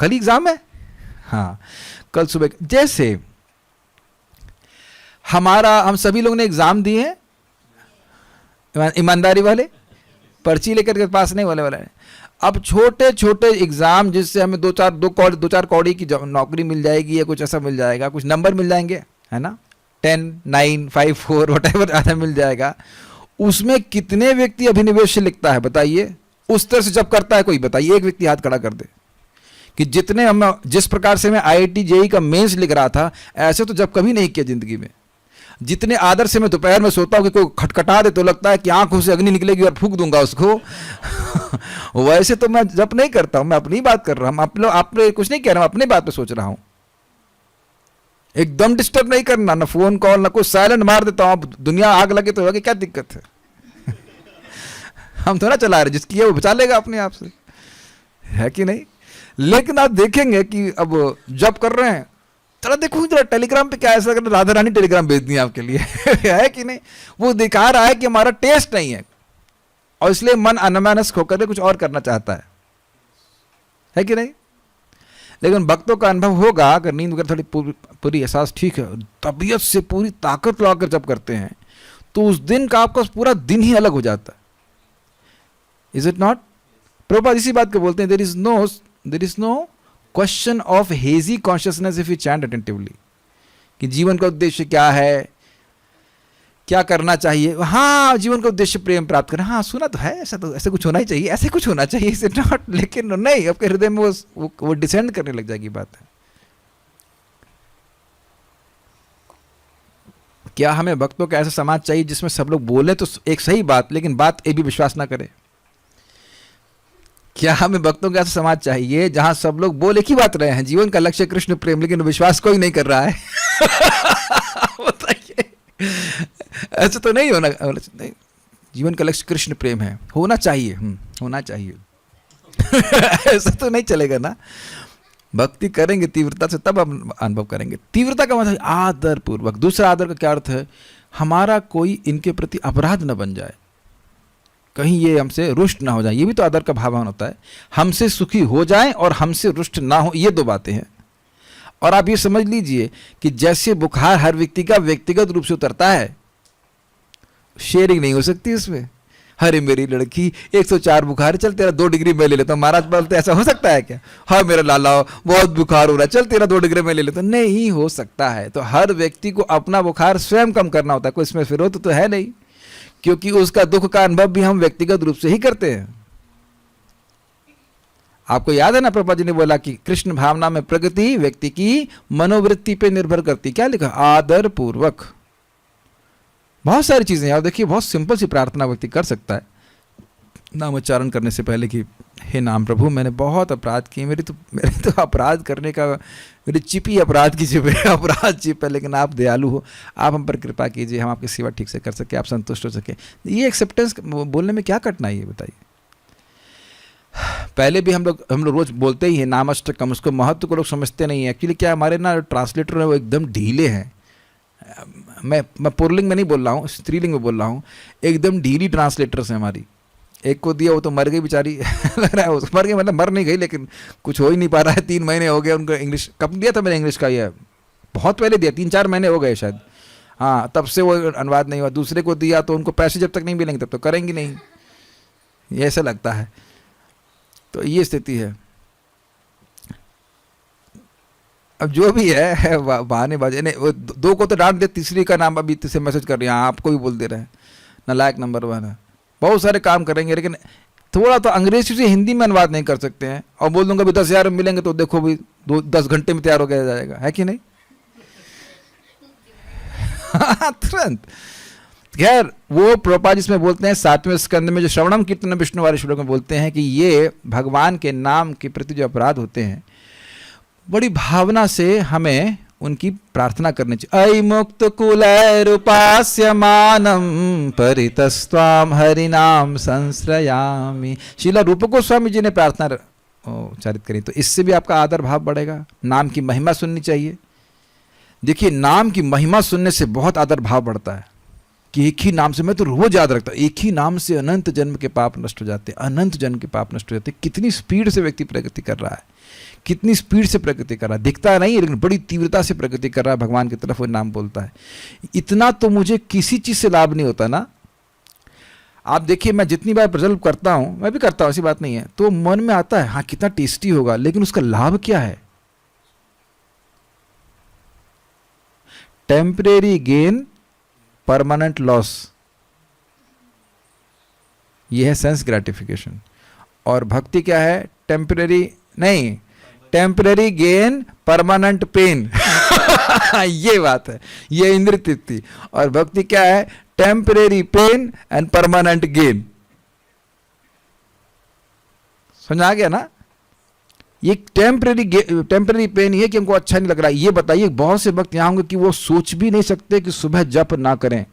कल एग्जाम है, हाँ कल सुबह। जैसे हम सभी लोगों ने एग्जाम दिए हैं, ईमानदारी वाले, पर्ची लेकर के पास नहीं वाले है। अब छोटे छोटे एग्जाम जिससे हमें दो चार कौड़ी की नौकरी मिल जाएगी या कुछ ऐसा मिल जाएगा, कुछ नंबर मिल जाएंगे, है ना, 10, 9, 5, 4 वटेवर आधा मिल जाएगा। उसमें कितने व्यक्ति अभिनिवेश से लिखता है बताइए? उस तरह से जब करता है कोई, बताइए एक व्यक्ति हाथ खड़ा कर दे कि जिस प्रकार से मैं IIT JEE का मेंस लिख रहा था, ऐसे तो जब कभी नहीं किया जिंदगी में। जितने आदर से मैं दोपहर में सोता हूँ कि कोई खटखटा दे तो लगता है कि आंखों से अग्नि निकलेगी और फूंक दूंगा उसको वैसे तो मैं जब नहीं करता हूं, मैं अपनी बात कर रहा हूं, आप कुछ नहीं कह रहा हूं, अपनी बात पे सोच रहा हूं। एकदम डिस्टर्ब नहीं करना, ना फोन कॉल ना कुछ, साइलेंट मार देता हूं। अब दुनिया आग लगे तो लगे, क्या दिक्कत है हम थोड़ा चला रहे, जिसकी है वो बचा लेगा अपने आप से, है कि नहीं? लेकिन आप देखेंगे कि अब जब कर रहे हैं, चलो देखो जरा टेलीग्राम पे क्या ऐसा कर, राधा रानी टेलीग्राम भेज दी आपके लिए है कि नहीं? वो दिखा रहा है कि हमारा टेस्ट नहीं है, और इसलिए मन अनमनस होकर कुछ और करना चाहता है कि नहीं? लेकिन भक्तों का अनुभव होगा, अगर नींद वगैरह थोड़ी पूरी एहसास ठीक है, तबीयत से पूरी ताकत लगाकर जब करते हैं, तो उस दिन का आपका पूरा दिन ही अलग हो जाता है। Is it not? प्रभुपाद इसी बात को बोलते हैं, there is no question of hazy consciousness if you chant attentively, कि जीवन का उद्देश्य क्या है, क्या करना चाहिए। हाँ, जीवन का उद्देश्य प्रेम प्राप्त करना, हाँ सुना तो है, ऐसा कुछ होना ही चाहिए, ऐसे कुछ होना चाहिए, इसे नॉट, लेकिन नहीं, आपके हृदय में वो डिसेंड करने लग जाएगी बात है। क्या हमें भक्तों का ऐसा समाज चाहिए जिसमें सब लोग बोले तो एक सही बात, लेकिन बात एक भी विश्वास ना करे? क्या हमें भक्तों का ऐसा समाज चाहिए जहां सब लोग बोल एक ही बात रहे हैं, जीवन का लक्ष्य कृष्ण प्रेम, लेकिन विश्वास कोई नहीं कर रहा है बताइए, ऐसा तो नहीं होना। नहीं, जीवन का लक्ष्य कृष्ण प्रेम है, होना चाहिए, होना चाहिए ऐसा तो नहीं चलेगा ना। भक्ति करेंगे तीव्रता से, तब हम अनुभव करेंगे। तीव्रता का मतलब आदर पूर्वक। दूसरा आदर का क्या अर्थ है? हमारा कोई इनके प्रति अपराध न बन जाए, कहीं ये हमसे रुष्ट ना हो जाए, ये भी तो आदर का भावान होता है। हमसे सुखी हो जाए और हमसे रुष्ट ना हो, ये दो बातें हैं। और आप ये समझ लीजिए कि जैसे बुखार हर व्यक्ति का व्यक्तिगत रूप से उतरता है, शेयरिंग नहीं हो सकती उसमें। अरे मेरी लड़की 104 बुखार है, चल तेरा 2 डिग्री मैं ले लेता हूँ। महाराज बोलते ऐसा हो सकता है क्या? हाँ मेरा लाला बहुत बुखार हो रहा है, चल तेरा 2 डिग्री मैं ले लेता हूँ। नहीं हो सकता है। तो हर व्यक्ति को अपना बुखार स्वयं कम करना होता है, कोई इसमें विरोध तो है नहीं, क्योंकि उसका दुख का अनुभव भी हम व्यक्तिगत रूप से ही करते हैं। आपको याद है ना, प्रभुपाद जी ने बोला कि कृष्ण भावना में प्रगति व्यक्ति की मनोवृत्ति पे निर्भर करती। क्या लिखा? आदर पूर्वक। बहुत सारी चीजें यार, देखिए बहुत सिंपल सी प्रार्थना व्यक्ति कर सकता है नाम उच्चारण करने से पहले कि हे नाम प्रभु, मैंने बहुत अपराध किए, मेरे तो अपराध करने का, मेरी चिपी अपराध की चिप है, अपराध चिप है, लेकिन आप दयालु हो, आप हम पर कृपा कीजिए, हम आपकी सेवा ठीक से कर सके, आप संतुष्ट हो सके। ये एक्सेप्टेंस बोलने में क्या कठिनाई है बताइए? पहले भी हम लोग रोज बोलते ही हैं नामाष्टकम, उसको महत्व को लोग समझते नहीं है। एक्चुअली क्या हमारे ना ट्रांसलेटर है वो एकदम ढीले हैं। मैं पुल्लिंग में नहीं बोल रहा हूँ, स्त्रीलिंग में बोल रहा हूँ। एकदम ढीली ट्रांसलेटर्स हैं हमारी, एक को दिया, वो तो मर गई बेचारी लग रहा है उस मर गई, मतलब मर नहीं गई लेकिन कुछ हो ही नहीं पा रहा है। 3 महीने हो गए उनको। इंग्लिश कब दिया था मैंने इंग्लिश का, ये बहुत पहले दिया, 3-4 महीने हो गए शायद, हाँ, तब से वो अनुवाद नहीं हुआ। दूसरे को दिया तो उनको पैसे जब तक नहीं मिलेंगे तब तो करेंगी नहीं, ये ऐसा लगता है। तो ये स्थिति है। अब जो भी है बहानेबाजी, नहीं वो 2 को तो डांट दे, तीसरी का नाम अभी तीसरे मैसेज कर रही है, आपको भी बोल दे रहे हैं नालायक नंबर 1 है। बहुत सारे काम करेंगे लेकिन थोड़ा तो अंग्रेजी से हिंदी में अनुवाद नहीं कर सकते हैं। और बोल दूंगा भी 10,000 मिलेंगे तो देखो भी 10 घंटे में तैयार हो गया जाएगा, है कि नहीं? तुरंत। खैर वो प्रभुपाद जिसमें बोलते हैं 7वें स्कंद में जो श्रवणम कीर्तन विष्णु वाले श्लोक में बोलते हैं कि ये भगवान के नाम के प्रति जो अपराध होते हैं, बड़ी भावना से हमें उनकी प्रार्थना करनी चाहिए। अयि मुक्त कुलैरुपास्यमानं परितस्त्वां हरिनाम संश्रयामि। श्रीला रूप गोस्वामी जी ने प्रार्थना उच्चारित करी, तो इससे भी आपका आदर भाव बढ़ेगा। नाम की महिमा सुननी चाहिए। देखिए नाम की महिमा सुनने से बहुत आदर भाव बढ़ता है कि एक ही नाम से, मैं तो रोज याद रखता हूं, एक ही नाम से अनंत जन्म के पाप नष्ट हो जाते हैं, अनंत जन्म के पाप नष्ट हो जाते हैं। कितनी स्पीड से व्यक्ति प्रगति कर रहा है, कितनी स्पीड से प्रगति कर रहा है, दिखता नहीं है लेकिन बड़ी तीव्रता से प्रगति कर रहा है भगवान की तरफ, वो नाम बोलता है। इतना तो मुझे किसी चीज से लाभ नहीं होता ना। आप देखिए मैं जितनी बार प्रजल्प करता हूं, मैं भी करता हूं, ऐसी बात नहीं है, तो मन में आता है हाँ कितना टेस्टी होगा, लेकिन उसका लाभ क्या है? टेम्परेरी गेन, परमानेंट लॉस, ये है सेंस ग्रेटिफिकेशन। और भक्ति क्या है? टेम्परेरी नहीं, टेम्परेरी गेन, परमानेंट पेन। ये बात है, ये इंद्रिय तृप्ति। और भक्ति क्या है? Temporary pain and permanent gain. समझ आ गया ना? ये टेम्परेरी पेन ये कि हमको अच्छा नहीं लग रहा है। ये बताइए बहुत से वक्त यहाँ होंगे कि वो सोच भी नहीं सकते कि सुबह जप ना करें।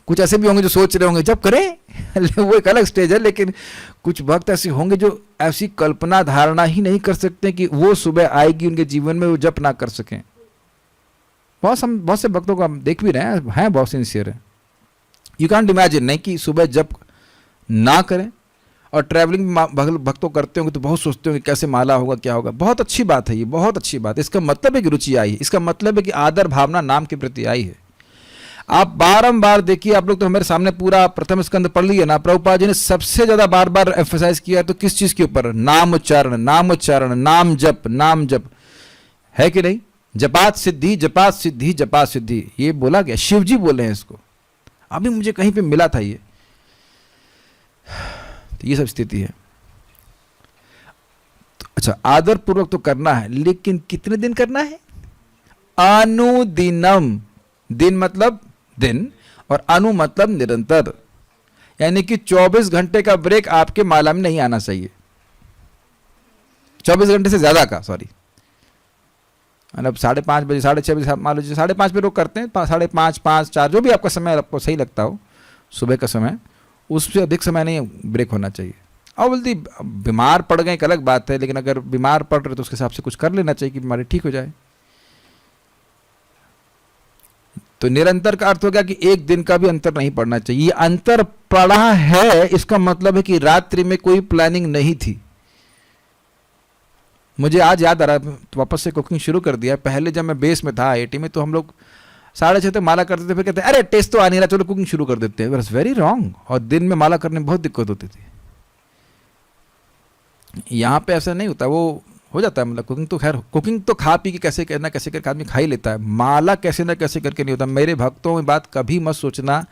कुछ ऐसे भी होंगे जो सोच रहे होंगे जप करें, वो एक अलग स्टेज है, लेकिन कुछ वक्त ऐसे होंगे जो ऐसी कल्पना धारणा ही नहीं कर सकते कि वो सुबह आएगी उनके जीवन में, वो जप ना कर सकें। बहुत से भक्तों को हम देख भी रहे हैं बहुत सिंसियर है। यू कैंट इमेजिन नहीं कि सुबह जप ना करें। और ट्रैवलिंग भक्तों करते होंगे तो बहुत सोचते होंगे कैसे माला होगा, क्या होगा। बहुत अच्छी बात है, ये बहुत अच्छी बात है। इसका मतलब है कि रुचि आई है, इसका मतलब है कि आदर भावना नाम के प्रति आई है। आप बारंबार देखिए, आप लोग तो हमारे सामने पूरा प्रथम स्कंद पढ़ लिया ना। प्रभुपाद जी ने सबसे ज्यादा बार बार एम्फसाइज किया तो किस चीज के ऊपर? नाम उच्चारण, नाम उच्चारण, नाम जप, नाम जप, है कि नहीं? जपात सिद्धि, जपात सिद्धि, जपात सिद्धि, ये बोला गया, शिव जी बोले हैं इसको। अभी मुझे कहीं पे मिला था ये। तो ये सब स्थिति है। तो अच्छा, आदर पूर्वक तो करना है, लेकिन कितने दिन करना है? अनुदिनम। दिन मतलब दिन, और अनु मतलब निरंतर, यानी कि 24 घंटे का ब्रेक आपके माला में नहीं आना चाहिए। 24 घंटे से ज्यादा का, सॉरी, मतलब 5:30 बजे, 6:30 बजे, मान लो 5:30 पे लोग करते हैं, 5:30, 5, 4, जो भी आपका समय आपको सही लगता हो, सुबह का समय, उससे अधिक समय नहीं ब्रेक होना चाहिए। और बोलती बीमार पड़ गए एक अलग बात है, लेकिन अगर बीमार पड़ रहे तो उसके हिसाब से कुछ कर लेना चाहिए कि बीमारी ठीक हो जाए। तो निरंतर का अर्थ हो गया कि एक दिन का भी अंतर नहीं पड़ना चाहिए। ये अंतर पड़ा है, इसका मतलब है कि रात्रि में कोई प्लानिंग नहीं थी। मुझे आज याद आ रहा है, तो वापस से कुकिंग शुरू कर दिया। पहले जब मैं बेस में था IIT में, तो हम लोग 6:30 तक माला करते थे, फिर कहते अरे टेस्ट तो आ नहीं रहा, चलो कुकिंग शुरू कर देते हैं। बस वेरी रॉन्ग। और दिन में माला करने में बहुत दिक्कत होती थी। यहाँ पे ऐसा नहीं होता, वो हो जाता है। मतलब कुकिंग तो खैर, कुकिंग तो खा पी के कैसे करना, कैसे करके आदमी खा ही लेता है। माला कैसे ना कैसे करके नहीं होता। मेरे भक्तों में बात कभी मत सोचना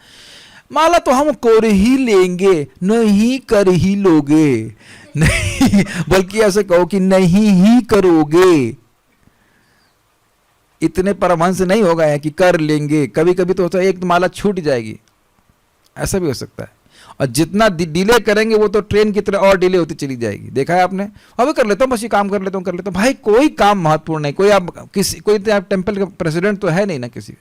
माला तो हम कर ही लेंगे, नहीं कर ही लोगे, नहीं, बल्कि ऐसे कहो कि नहीं ही करोगे। इतने परमहंस नहीं हो गए हैं कि कर लेंगे। कभी कभी तो होता है एक माला छूट जाएगी, ऐसा भी हो सकता है। और जितना डिले करेंगे वो तो ट्रेन की तरह और डिले होती चली जाएगी। देखा है आपने? अभी कर लेता हूँ, बस ये काम कर लेता हूँ। भाई कोई काम महत्वपूर्ण नहीं। कोई आप किसी, कोई तो आप टेम्पल का प्रेसिडेंट तो है नहीं ना किसी,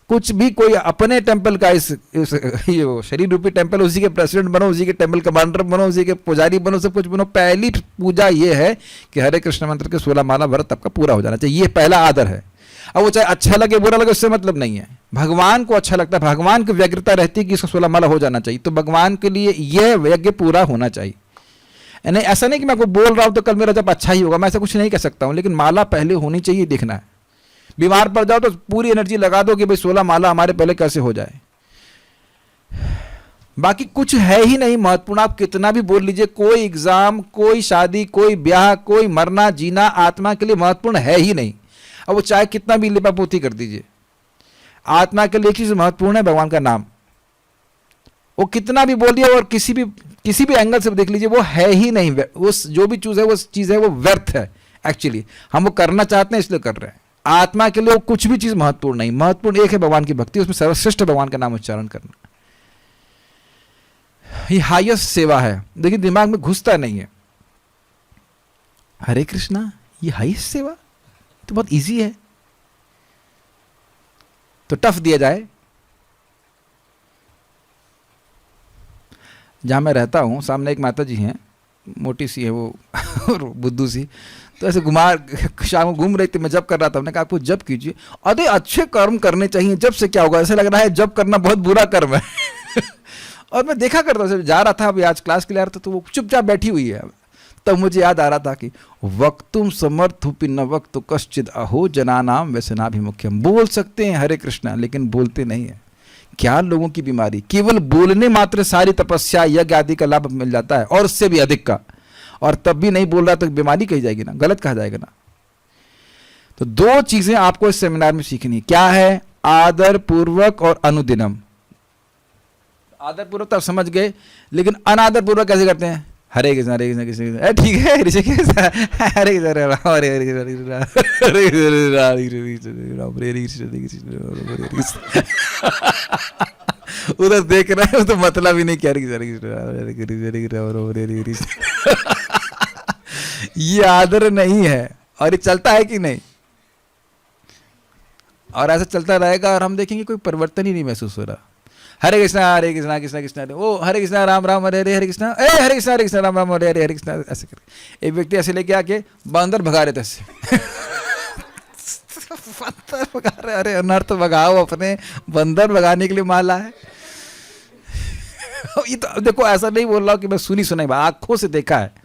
कुछ भी। कोई अपने टेम्पल का इस ये शरीर रूपी टेम्पल, उसी के प्रेसिडेंट बनो, उसी के टेम्पल कमांडर बनो, उसी के पुजारी बनो, सब कुछ बनो। पहली पूजा ये है कि हरे कृष्ण मंत्र के 16 माला व्रत आपका पूरा हो जाना चाहिए। ये पहला आदर है। अब वो चाहे अच्छा लगे बुरा लगे उससे मतलब नहीं है, भगवान को अच्छा लगता है, भगवान की व्यग्रता रहती है कि इसका 16 माला हो जाना चाहिए, तो भगवान के लिए यह यज्ञ पूरा होना चाहिए। नहीं, ऐसा नहीं कि मैं आपको बोल रहा हूँ तो कल मेरा जब अच्छा ही होगा, मैं ऐसा कुछ नहीं कह सकता हूँ, लेकिन माला पहले होनी चाहिए, देखना है। बीमार पड़ जाओ तो पूरी एनर्जी लगा दो कि भाई 16 माला हमारे पहले कैसे हो जाए, बाकी कुछ है ही नहीं महत्वपूर्ण। आप कितना भी बोल लीजिए, कोई एग्जाम, कोई शादी, कोई ब्याह, कोई मरना जीना आत्मा के लिए महत्वपूर्ण है ही नहीं। अब वो चाहे कितना भी लिपापोती कर दीजिए, आत्मा के लिए एक चीज महत्वपूर्ण है, भगवान का नाम। वो कितना भी बोल दिया और किसी भी एंगल से देख लीजिए, वो है ही नहीं। वो जो भी चीज है, वो चीज है, वो व्यर्थ है। एक्चुअली हम वो करना चाहते हैं इसलिए कर रहे हैं। आत्मा के लिए वो कुछ भी चीज महत्वपूर्ण नहीं, महत्वपूर्ण एक है भगवान की भक्ति, उसमें सर्वश्रेष्ठ भगवान का नाम उच्चारण करना, ये हाईएस्ट सेवा है। देखिए दिमाग में घुसता नहीं है, हरे कृष्णा ये हाईएस्ट सेवा तो बहुत इजी है, तो टफ दिया जाए। जहां मैं रहता हूं सामने एक माता जी हैं, मोटी सी है वो बुद्धू सी, तो ऐसे शाम को घूम रही थी, मैं जब कर रहा था, हमने कहा आपको जब कीजिए। अरे अच्छे कर्म करने चाहिए, जब से क्या होगा, ऐसा लग रहा है जब करना बहुत बुरा कर्म है। और मैं देखा करता हूँ, जा रहा था अभी आज क्लास के लिए आ रहा था, तो वो चुपचाप बैठी हुई है। तब मुझे याद आ रहा था कि वक्तुम समर्थुपि न वक्तु कश्चिद अहो जनानाम व्यसनाभिमुख्यम। बोल सकते हैं हरे कृष्णा, लेकिन बोलते नहीं है। क्या लोगों की बीमारी, केवल बोलने मात्र सारी तपस्या यज्ञ आदि का लाभ मिल जाता है और उससे भी अधिक का, और तब भी नहीं बोल रहा तो बीमारी कही जाएगी ना, गलत कहा जाएगा ना। तो दो चीजें आपको इस सेमिनार में सीखनी, क्या है, आदर पूर्वक और अनुदिनम। आदर पूर्वक तो आप समझ गए, लेकिन अनादर पूर्वक कैसे करते हैं, हरे कृष्णा हरे कृष्णा कृष्ण, ठीक है ऋषिकेश, हरे कृष्ण हरे कृष्ण हरे कृष्ण हरे कृष्ण। उधर देख रहे हैं तो मतलब ही नहीं क्या, हरे कृष्ण। ये आदर नहीं है, और ये चलता है कि नहीं, और ऐसा चलता रहेगा और हम देखेंगे कोई परिवर्तन ही नहीं महसूस हो रहा। हरे कृष्णा कृष्णा कृष्णा हरे, ओ हरे कृष्णा राम राम हरे हरे, हरे कृष्णा हरे कृष्णा राम राम हरे हरे, हरे कृष्णा। ऐसे कर एक व्यक्ति ऐसे लेके आके बंदर भगा रहे थे ऐसे। बंदर भगा रहे, अरे अनर्थ भगाओ अपने, बंदर भगाने के लिए माला है। ये तो देखो, ऐसा नहीं बोल रहा हूं कि मैं सुनी सुनाई, आंखों से देखा है।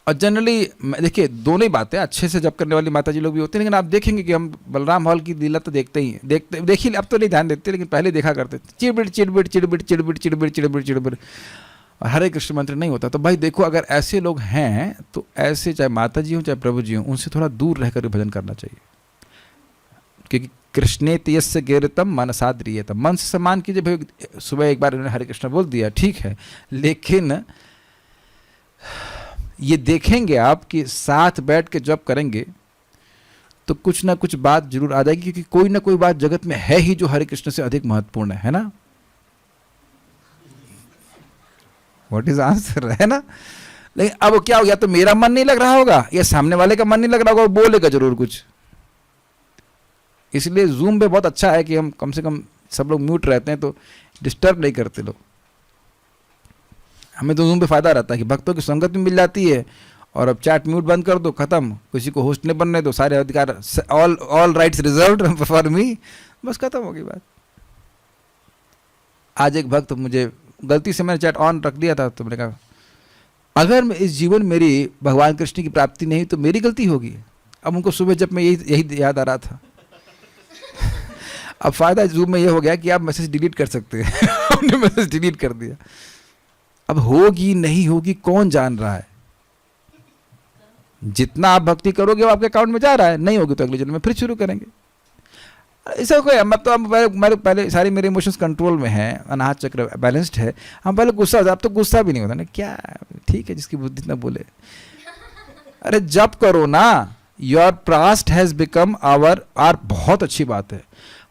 और जनरली देखिए दोनों ही बातें, अच्छे से जप करने वाली माता जी लोग भी होते हैं, लेकिन आप देखेंगे कि हम बलराम हॉल की लीला तो देखते ही हैं, देखिए अब तो नहीं ध्यान देते, लेकिन पहले देखा करते थे। चिड़बिड़ चिड़बिड़ चिड़बिड़ चिड़बिड़ चिड़बिड़ चिड़बिड़ चिड़बिड़, और हरे कृष्ण मंत्र नहीं होता। तो भाई देखो, अगर ऐसे लोग हैं तो ऐसे, चाहे माता जी हों चाहे प्रभु जी हों, उनसे थोड़ा दूर रह कर भजन करना चाहिए, क्योंकि कृष्णेति यस्य कीर्तम मनसाद्रियतम, मन से सम्मान कीजिए। भाई सुबह एक बार उन्होंने हरे कृष्ण बोल दिया, ठीक है, लेकिन ये देखेंगे आप कि साथ बैठ के जब करेंगे तो कुछ ना कुछ बात जरूर आ जाएगी, क्योंकि कोई ना कोई बात जगत में है ही जो हरे कृष्ण से अधिक महत्वपूर्ण है ना। व्हाट इज आंसर, है ना। लेकिन अब क्या हो गया, तो मेरा मन नहीं लग रहा होगा या सामने वाले का मन नहीं लग रहा होगा, वो बोलेगा जरूर कुछ। इसलिए जूम पे बहुत अच्छा है कि हम कम से कम सब लोग म्यूट रहते हैं, तो डिस्टर्ब नहीं करते लोग। हमें तो जूम पे फायदा रहता है कि भक्तों की संगत भी मिल जाती है, और अब चैट म्यूट बंद कर दो, खत्म, किसी को होस्ट नहीं बनने दो, सारे अधिकार, all rights reserved for me, बस खत्म हो गई बात। आज एक भक्त, मुझे गलती से मैंने चैट ऑन रख दिया था, तो मैंने कहा अगर इस जीवन मेरी भगवान कृष्ण की प्राप्ति नहीं तो मेरी गलती होगी। अब उनको सुबह जब मैं यही याद आ रहा था। अब फायदा जूम में ये हो गया कि आप मैसेज डिलीट कर सकते हैं। हमने मैसेज डिलीट कर दिया। अब होगी नहीं होगी कौन जान रहा है, जितना आप भक्ति करोगे वो आपके अकाउंट में जा रहा है, नहीं होगी तो अगले जन्म में फिर शुरू करेंगे। ऐसा कोई, मैं तो मेरे पहले सारे मेरे इमोशंस कंट्रोल में है, अनाहत चक्र बैलेंस्ड है। हम पहले गुस्सा होता, अब तो गुस्सा भी नहीं होता ना, क्या ठीक है जिसकी बुद्धि इतना बोले। अरे जब करो ना, your past has become our बहुत अच्छी बात है।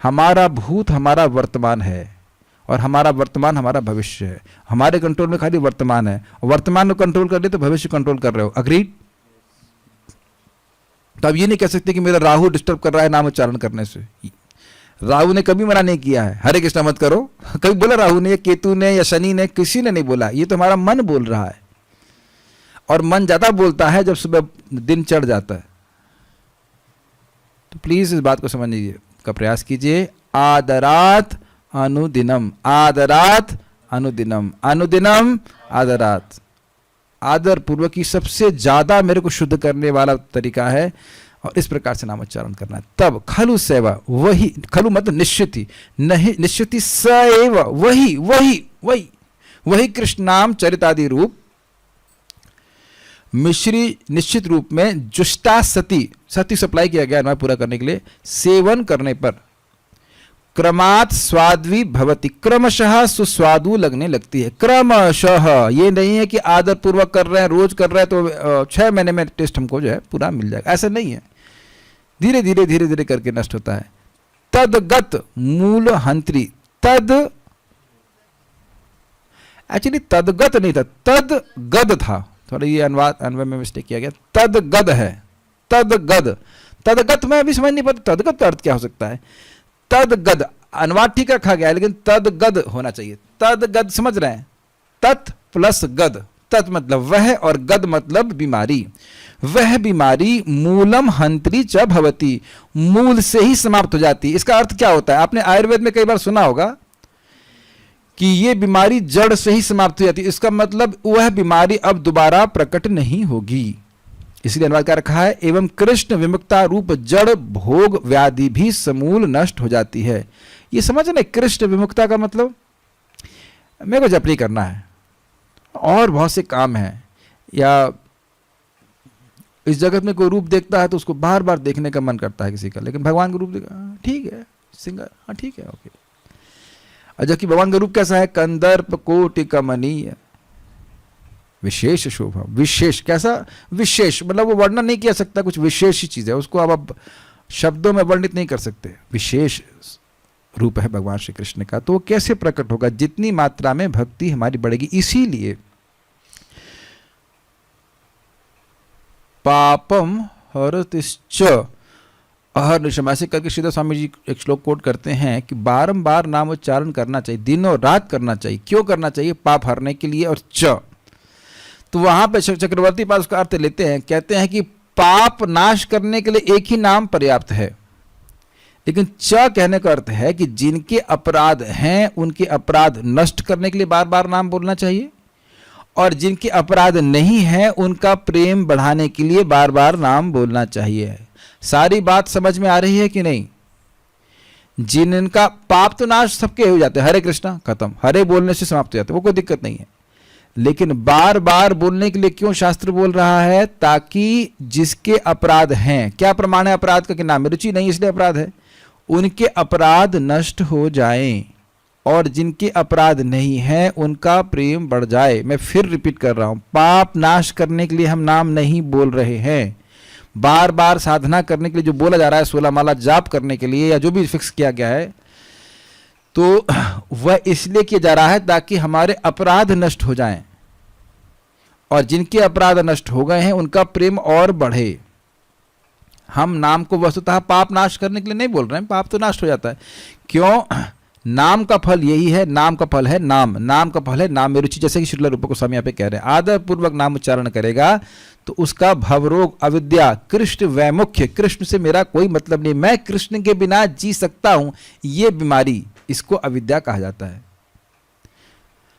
हमारा भूत हमारा वर्तमान है, और हमारा वर्तमान हमारा भविष्य है। हमारे कंट्रोल में खाली वर्तमान है, और वर्तमान को कंट्रोल कर ले तो भविष्य कंट्रोल कर रहे हो। अग्रीड। तो अब ये नहीं कह सकते कि मेरा राहु डिस्टर्ब कर रहा है नाम उच्चारण करने से। राहु ने कभी मना नहीं किया है हरे कृष्णा मत करो, कभी बोला राहु ने या केतु ने या शनि ने, किसी ने नहीं बोला। ये तो हमारा मन बोल रहा है, और मन ज्यादा बोलता है जब सुबह दिन चढ़ जाता है। तो प्लीज इस बात को समझिए का प्रयास कीजिए। आदरात अनुदिनम, आदरात अनुदिनम, अनुदिनम आदरात। आदर पूर्वक की सबसे ज्यादा मेरे को शुद्ध करने वाला तरीका है और इस प्रकार से नाम उच्चारण करना है। तब खलु सेवा, वही खलु मतलब निश्चित ही, नहीं निश्चित ही, सएव वही वही वही वही कृष्ण नाम चरितादि रूप मिश्री निश्चित रूप में जुष्टा सती, सती सप्लाई किया गया अनुवाद पूरा करने के लिए, सेवन करने पर क्रमात् स्वाद्वी भवती, क्रमशः सुस्वादु लगने लगती है। क्रमशः, ये नहीं है कि आदर पूर्वक कर रहे हैं, रोज कर रहे हैं तो 6 महीने में टेस्ट हमको जो है पूरा मिल जाएगा, ऐसा नहीं है। धीरे धीरे धीरे धीरे करके नष्ट होता है। तदगत मूल हंत्री, तद एक्चुअली तदगत नहीं था, तदगद था, थोड़ा ये अनुवाद अन्वय में मिस्टेक किया गया। तदगद है, तदगद, तदगत में अभी समझ नहीं पाता तदगत का अर्थ क्या हो सकता है। तदगद अनुवाद ठीक रखा गया है लेकिन तदगद होना चाहिए। तदगद समझ रहे हैं, तत् प्लस गद, तत् मतलब वह और गद मतलब बीमारी। वह बीमारी मूलम हंत्री च भवती, मूल से ही समाप्त हो जाती है। इसका अर्थ क्या होता है, आपने आयुर्वेद में कई बार सुना होगा कि ये बीमारी जड़ से ही समाप्त हो जाती है। इसका मतलब वह बीमारी अब दोबारा प्रकट नहीं होगी, इसलिए अनुवाद क्या रखा है, एवं कृष्ण विमुक्ता रूप जड़ भोग व्याधि भी समूल नष्ट हो जाती है। ये समझ ना, कृष्ण विमुक्ता का मतलब मेरे को जप नहीं करना है और बहुत से काम हैं, या इस जगत में कोई रूप देखता है तो उसको बार बार देखने का मन करता है किसी का, लेकिन भगवान का रूप देखा ठीक है, सिंगर हाँ ठीक है ओके। और जबकि भगवान का रूप कैसा है, कंदर्प कोटि कमनीय विशेष शोभा, विशेष कैसा, विशेष मतलब वो वर्णन नहीं किया सकता, कुछ विशेष ही चीज है, उसको अब शब्दों में वर्णित नहीं कर सकते। विशेष रूप है भगवान श्री कृष्ण का, तो वो कैसे प्रकट होगा, जितनी मात्रा में भक्ति हमारी बढ़ेगी। इसीलिए पापम हरतिश्च अहर्निशम, ऐसे करके श्रीधर स्वामी जी एक श्लोक कोट करते हैं कि बारंबार नाम उच्चारण करना चाहिए, दिनों रात करना चाहिए। क्यों करना चाहिए, पाप हरने के लिए। और च, तो वहां पे चक्रवर्ती पास उसका अर्थ लेते हैं, कहते हैं कि पाप नाश करने के लिए एक ही नाम पर्याप्त है, लेकिन च कहने का अर्थ है कि जिनके अपराध हैं उनके अपराध नष्ट करने के लिए बार बार नाम बोलना चाहिए, और जिनके अपराध नहीं है उनका प्रेम बढ़ाने के लिए बार बार नाम बोलना चाहिए। सारी बात समझ में आ रही है कि नहीं। जिनका पाप तो नाश सबके हो जाते हैं, हरे कृष्णा खत्म, हरे बोलने से समाप्त हो जाते हैं, वो कोई दिक्कत नहीं है। लेकिन बार बार बोलने के लिए क्यों शास्त्र बोल रहा है, ताकि जिसके अपराध हैं, क्या प्रमाण है अपराध का, कि नाम में रुचि नहीं इसलिए अपराध है, उनके अपराध नष्ट हो जाएं, और जिनके अपराध नहीं है उनका प्रेम बढ़ जाए। मैं फिर रिपीट कर रहा हूं, पाप नाश करने के लिए हम नाम नहीं बोल रहे हैं, बार बार साधना करने के लिए जो बोला जा रहा है, 16 माला जाप करने के लिए या जो भी फिक्स किया गया है, तो वह इसलिए किया जा रहा है ताकि हमारे अपराध नष्ट हो जाएं, और जिनके अपराध नष्ट हो गए हैं उनका प्रेम और बढ़े। हम नाम को वस्तुतः पाप नाश करने के लिए नहीं बोल रहे हैं, पाप तो नाश हो जाता है। क्यों, नाम का फल यही है, नाम का फल है नाम, नाम का फल है नाम में रुचि। जैसे कि श्रील रूप गोस्वामी यहाँ पे कह रहे हैं, आदर पूर्वक नाम उच्चारण करेगा तो उसका भवरोग, अविद्या, कृष्ण वैमुख्य, कृष्ण से मेरा कोई मतलब नहीं, मैं कृष्ण के बिना जी सकता हूं, ये बीमारी, इसको अविद्या कहा जाता है।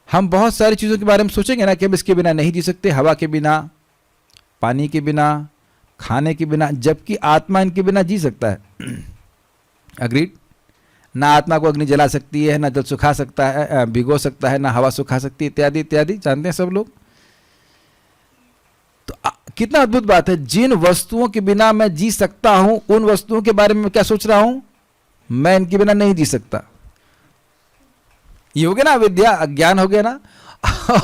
हम बहुत सारी चीजों के बारे में सोचेंगे ना कि हम इसके बिना नहीं जी सकते, हवा के बिना, पानी के बिना, खाने के बिना, जबकि आत्मा इनके बिना जी सकता है। अग्रीड, ना आत्मा को अग्नि जला सकती है, ना जल सुखा सकता है, भिगो सकता है, ना हवा सुखा सकती है, इत्यादि इत्यादि, जानते हैं सब लोग। तो कितना अद्भुत बात है, जिन वस्तुओं के बिना मैं जी सकता हूं उन वस्तुओं के बारे में क्या सोच रहा हूं, मैं इनके बिना नहीं जी सकता। ये हो गया ना अविद्या, अज्ञान हो गया ना।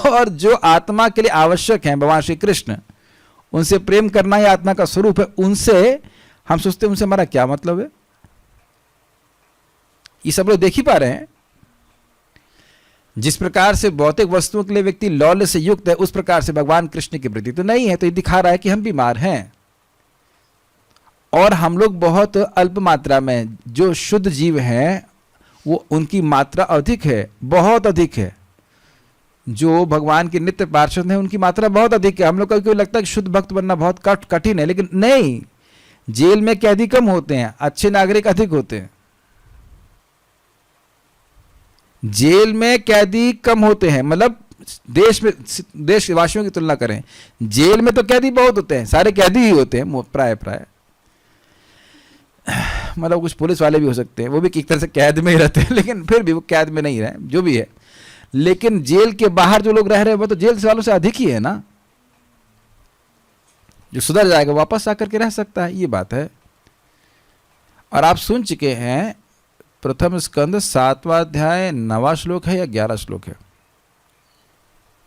और जो आत्मा के लिए आवश्यक है, भगवान श्री कृष्ण, उनसे प्रेम करना ही आत्मा का स्वरूप है, उनसे हम सोचते हैं उनसे हमारा क्या मतलब है। ये सब लोग देख ही पा रहे हैं, जिस प्रकार से भौतिक वस्तुओं के लिए व्यक्ति लौल्य से युक्त है, उस प्रकार से भगवान कृष्ण के प्रति तो नहीं है। तो ये दिखा रहा है कि हम बीमार हैं, और हम लोग बहुत अल्प मात्रा में, जो शुद्ध जीव हैं वो उनकी मात्रा अधिक है, बहुत अधिक है। जो भगवान के नित्य पार्षद हैं उनकी मात्रा बहुत अधिक है। हम लोग को लगता है कि शुद्ध भक्त बनना बहुत कठिन है, लेकिन नहीं, जेल में कैदी कम होते हैं, अच्छे नागरिक अधिक होते हैं। जेल में कैदी कम होते हैं, मतलब देशवासियों की तुलना करें, जेल में तो कैदी बहुत होते हैं, सारे कैदी ही होते हैं प्राय मतलब कुछ पुलिस वाले भी हो सकते हैं, वो भी एक तरह से कैद में ही रहते हैं, लेकिन फिर भी वो कैद में नहीं रहे, जो भी है। लेकिन जेल के बाहर जो लोग रह रहे हैं वो तो जेल वालों से अधिक ही है ना। जो सुधर जाएगा वापस आकर के रह सकता है, ये बात है। और आप सुन चुके हैं प्रथम स्कंद 7वां अध्याय 9वां श्लोक है या 11 श्लोक है,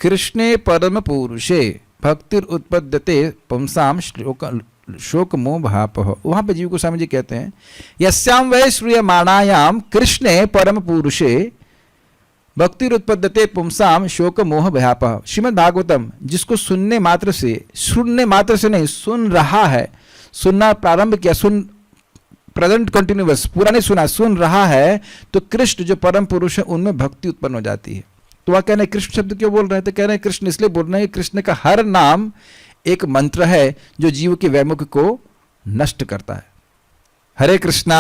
कृष्णे परम पुरुषे भक्तिर उत्पद्यते पुंसाम शोक मोह भापः। वहां पे जीव गोस्वामी जी कहते हैं यस्याम वै श्रूयमाणायाम कृष्णे परम पुरुषे भक्तिर उत्पद्यते पुंसाम शोक मोह भयापः। श्रीमद् भागवतम जिसको सुनने मात्र से नहीं, सुन रहा है, सुनना प्रारंभ किया, सुन प्रेजेंट कंटिन्यूअस, पूरा नहीं सुना, सुन रहा है, तो कृष्ण जो परम पुरुष है उनमें भक्ति उत्पन्न हो जाती है। तो वह कह रहे हैं कृष्ण शब्द क्यों बोल रहे हैं, तो कह रहे हैं कृष्ण इसलिए बोल रहे हैं, कृष्ण का हर नाम एक मंत्र है जो जीव के वैमुख को नष्ट करता है। हरे कृष्णा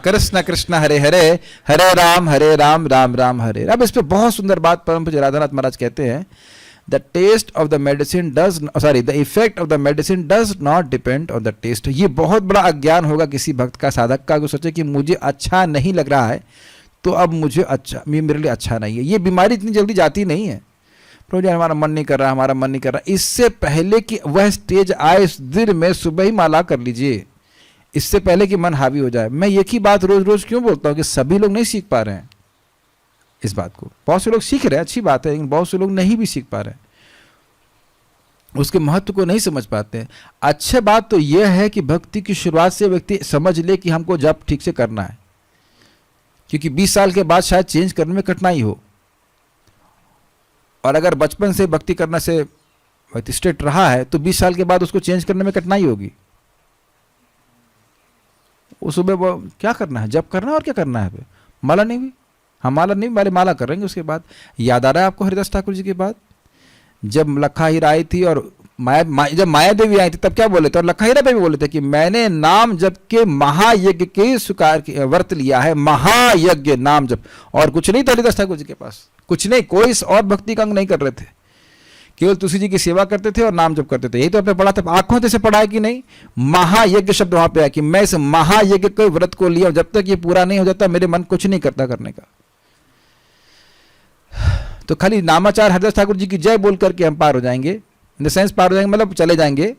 कृष्ण कृष्ण हरे हरे, हरे राम राम राम हरे। अब इस पर बहुत सुंदर बात परम पूज्य राधानाथ महाराज कहते हैं, the taste of the medicine the effect of the medicine does not depend on the taste. ये बहुत बड़ा अज्ञान होगा किसी भक्त का, साधक का, जो सोचे कि मुझे अच्छा नहीं लग रहा है तो अब मुझे अच्छा, मेरे लिए अच्छा नहीं है। ये बीमारी इतनी जल्दी जाती नहीं है, प्रभु जी हमारा मन नहीं कर रहा, इससे पहले कि वह स्टेज आए इस दिल में, सुबह ही माला कर लीजिए, इससे पहले कि मन हावी हो जाए। मैं एक ही बात रोज रोज क्यों बोलता हूँ कि सभी लोग नहीं सीख पा रहे हैं इस बात को। बहुत से लोग सीख रहे हैं, अच्छी बात है, लेकिन बहुत से लोग नहीं भी सीख पा रहे हैं, उसके महत्व को नहीं समझ पाते हैं। अच्छी बात तो यह है कि भक्ति की शुरुआत से व्यक्ति समझ ले कि हमको जप ठीक से करना है, क्योंकि 20 साल के बाद शायद चेंज करने में कठिनाई हो, और अगर बचपन से भक्ति करने से व्यक्ति स्ट्रेट रहा है तो 20 साल के बाद उसको चेंज करने में कठिनाई होगी। उस सुबह वो क्या करना है, जप करना है, और क्या करना है, माला नहीं भी, हम माला नहीं वाले माला करेंगे। उसके बाद याद आ रहा है आपको हरिदास ठाकुर जी की बात, जब लखा हीरा आई थी और जब माया देवी आई थी तब क्या बोले थे, और लखा हीरा पे भी बोले थे कि मैंने नाम जप के महायज्ञ के स्वीकार व्रत लिया है, महायज्ञ नाम जप, और कुछ नहीं था हरिदास ठाकुर जी के पास, कुछ नहीं, कोई और भक्ति का अंग नहीं कर रहे थे, केवल तुलसी जी की सेवा करते थे और नाम जप करते थे। यही तो आपने पढ़ा था, आंखों से पढ़ा है कि नहीं, महायज्ञ शब्द वहां पे है कि मैं इस महायज्ञ के व्रत को लिया, जब तक ये पूरा नहीं हो जाता मेरे मन कुछ नहीं करता करने का। तो खाली नामाचार हरिदास ठाकुर जी की जय बोल करके हम पार हो जाएंगे, इन द सेंस पार हो जाएंगे मतलब चले जाएंगे।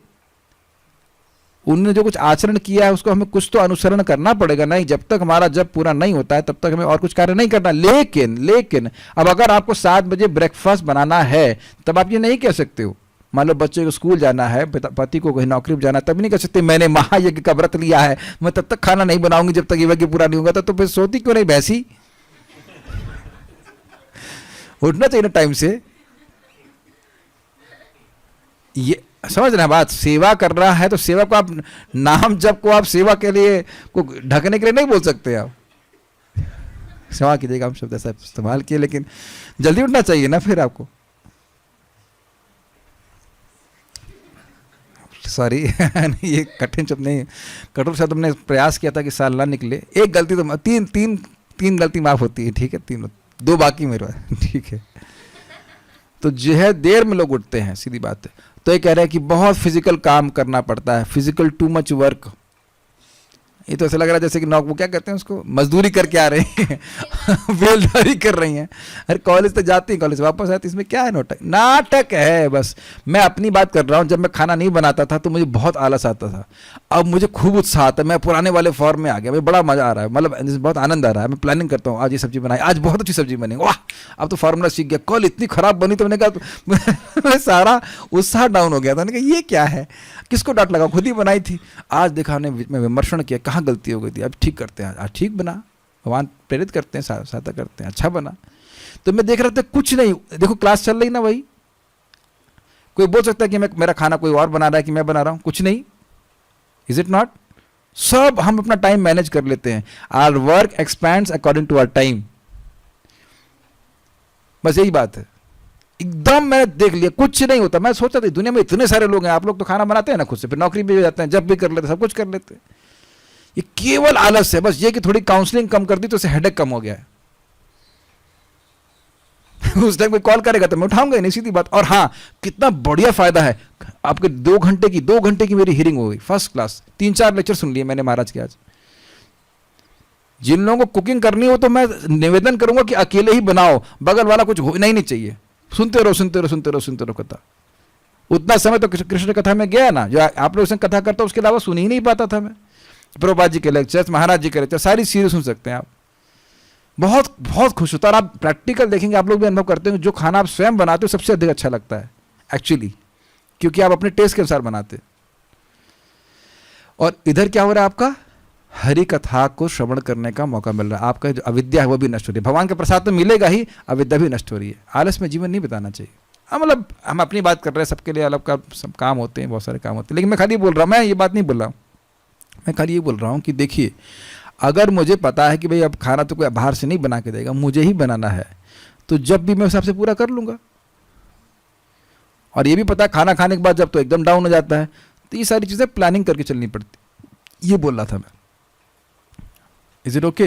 उन्होंने जो कुछ आचरण किया है उसको हमें कुछ तो अनुसरण करना पड़ेगा, नहीं जब तक हमारा जब पूरा नहीं होता है तब तक हमें और कुछ कार्य नहीं करना। लेकिन अब अगर आपको 7 बजे ब्रेकफास्ट बनाना है तब आप ये नहीं कह सकते हो, मान लो बच्चे को स्कूल जाना है, पति को कहीं नौकरी पर जाना, तब नहीं कह सकते मैंने महायज्ञ का व्रत लिया है, मैं तब तक खाना नहीं बनाऊंगी जब तक ये यज्ञ पूरा नहीं होगा। तो फिर सोती क्यों नहीं भैंसी, उठना चाहिए ना टाइम से। ये समझ रहे हैं बात, सेवा कर रहा है तो सेवा को आप नाम जप को आप सेवा के लिए को ढकने के लिए नहीं बोल सकते। आप सेवा कीजिएगा, हम शब्द ऐसा इस्तेमाल किए, लेकिन जल्दी उठना चाहिए ना फिर आपको। सॉरी ये कठिन शब्द नहीं, कठोर शब्द हमने प्रयास किया था कि साल ना निकले। एक गलती तो तीन गलती माफ होती है, ठीक है, 2 बाकी मेरे पास, ठीक है। तो जो है देर में लोग उठते हैं, सीधी बात है। तो ये कह रहे हैं कि बहुत फिजिकल काम करना पड़ता है, फिजिकल टू मच वर्क। ये तो ऐसा लग रहा है जैसे कि वो क्या कहते हैं उसको, मजदूरी करके आ रही हैं बेलदारी कर रही हैं। अरे कॉलेज तक जाती हैं, कॉलेज से वापस आती, इसमें क्या है, नाटक है बस। मैं अपनी बात कर रहा हूँ, जब मैं खाना नहीं बनाता था तो मुझे बहुत आलस आता था, अब मुझे खूब उत्साह आता है, मैं पुराने वाले फॉर्म में आ गया, मुझे बड़ा मजा आ रहा है, मतलब बहुत आनंद आ रहा है। मैं प्लानिंग करता हूँ आज ये सब्जी बनाई, आज बहुत अच्छी सब्जी बनेगी, वाह अब तो फार्मूला सीख गया, कल इतनी खराब बनी तो मैंने कहा सारा उत्साह डाउन हो गया था। मैंने कहा ये क्या है, किसको डांट लगा, खुद ही बनाई थी। आज देखा मैं विमर्शन किया, कहाँ गलती हो गई थी, अब ठीक करते हैं, आज ठीक बना, भगवान प्रेरित करते हैं, सहायता करते हैं, अच्छा बना। तो मैं देख रहा था कुछ नहीं, देखो क्लास चल रही ना, वही कोई बोल सकता है कि मेरा खाना कोई और बना रहा है कि मैं बना रहा हूँ, कुछ नहीं, इज इट नॉट। सब हम अपना टाइम मैनेज कर लेते हैं, our work expands according to our time, बस यही बात है। एकदम मैंने देख लिया कुछ नहीं होता। मैं सोचा था दुनिया में इतने सारे लोग हैं, आप लोग तो खाना बनाते हैं ना खुद से, फिर नौकरी भी जाते हैं, जब भी कर लेते हैं, सब कुछ कर लेते हैं। ये केवल आलस है, बस ये कि थोड़ी काउंसलिंग कम कर दी तो इससे हेडेक कम हो गया है। उस टाइम कोई कॉल करेगा तो मैं उठाऊंगा ही नहीं, सीधी बात। और हाँ, कितना बढ़िया फायदा है आपके 2 घंटे की मेरी हियरिंग हो गई, फर्स्ट क्लास। 3-4 लेक्चर सुन लिए मैंने महाराज के आज। जिन लोगों को कुकिंग करनी हो तो मैं निवेदन करूंगा कि अकेले ही बनाओ, बगल वाला कुछ होना ही नहीं चाहिए। सुनते रहो कथा। उतना समय तो कृष्ण कथा में गया ना, जो आप लोग कथा करता उसके अलावा सुन ही नहीं पाता था मैं। प्रभुपाद जी के लेक्चर्स, महाराज जी के लेक्चर, सारी सीरीज सुन सकते हैं आप। बहुत बहुत खुश होता है। और आप प्रैक्टिकल देखेंगे, आप लोग भी अनुभव करते हैं, जो खाना आप स्वयं बनाते हो सबसे अधिक अच्छा लगता है एक्चुअली, क्योंकि आप अपने टेस्ट के अनुसार बनाते हैं। और इधर क्या हो रहा है, आपका हरि कथा को श्रवण करने का मौका मिल रहा है। आपका जो अविद्या है वो भी नष्ट हो रही है। भगवान का प्रसाद तो मिलेगा ही, अविद्या भी नष्ट हो रही है। आलस में जीवन नहीं बिताना चाहिए। मतलब हम अपनी बात कर रहे हैं, सबके लिए अलग का सब काम होते हैं, बहुत सारे काम होते हैं। लेकिन मैं खाली बोल रहा हूँ, मैं ये बात नहीं बोल रहा हूँ, मैं खाली ये बोल रहा हूँ कि देखिए, अगर मुझे पता है कि भाई अब खाना तो कोई बाहर से नहीं बना के देगा, मुझे ही बनाना है, तो जब भी मैं उस हिसाब से पूरा कर लूँगा। और ये भी पता है खाना खाने के बाद जब तो एकदम डाउन हो जाता है, तो ये सारी चीज़ें प्लानिंग करके चलनी पड़ती। ये बोल रहा था मैं। Is it okay?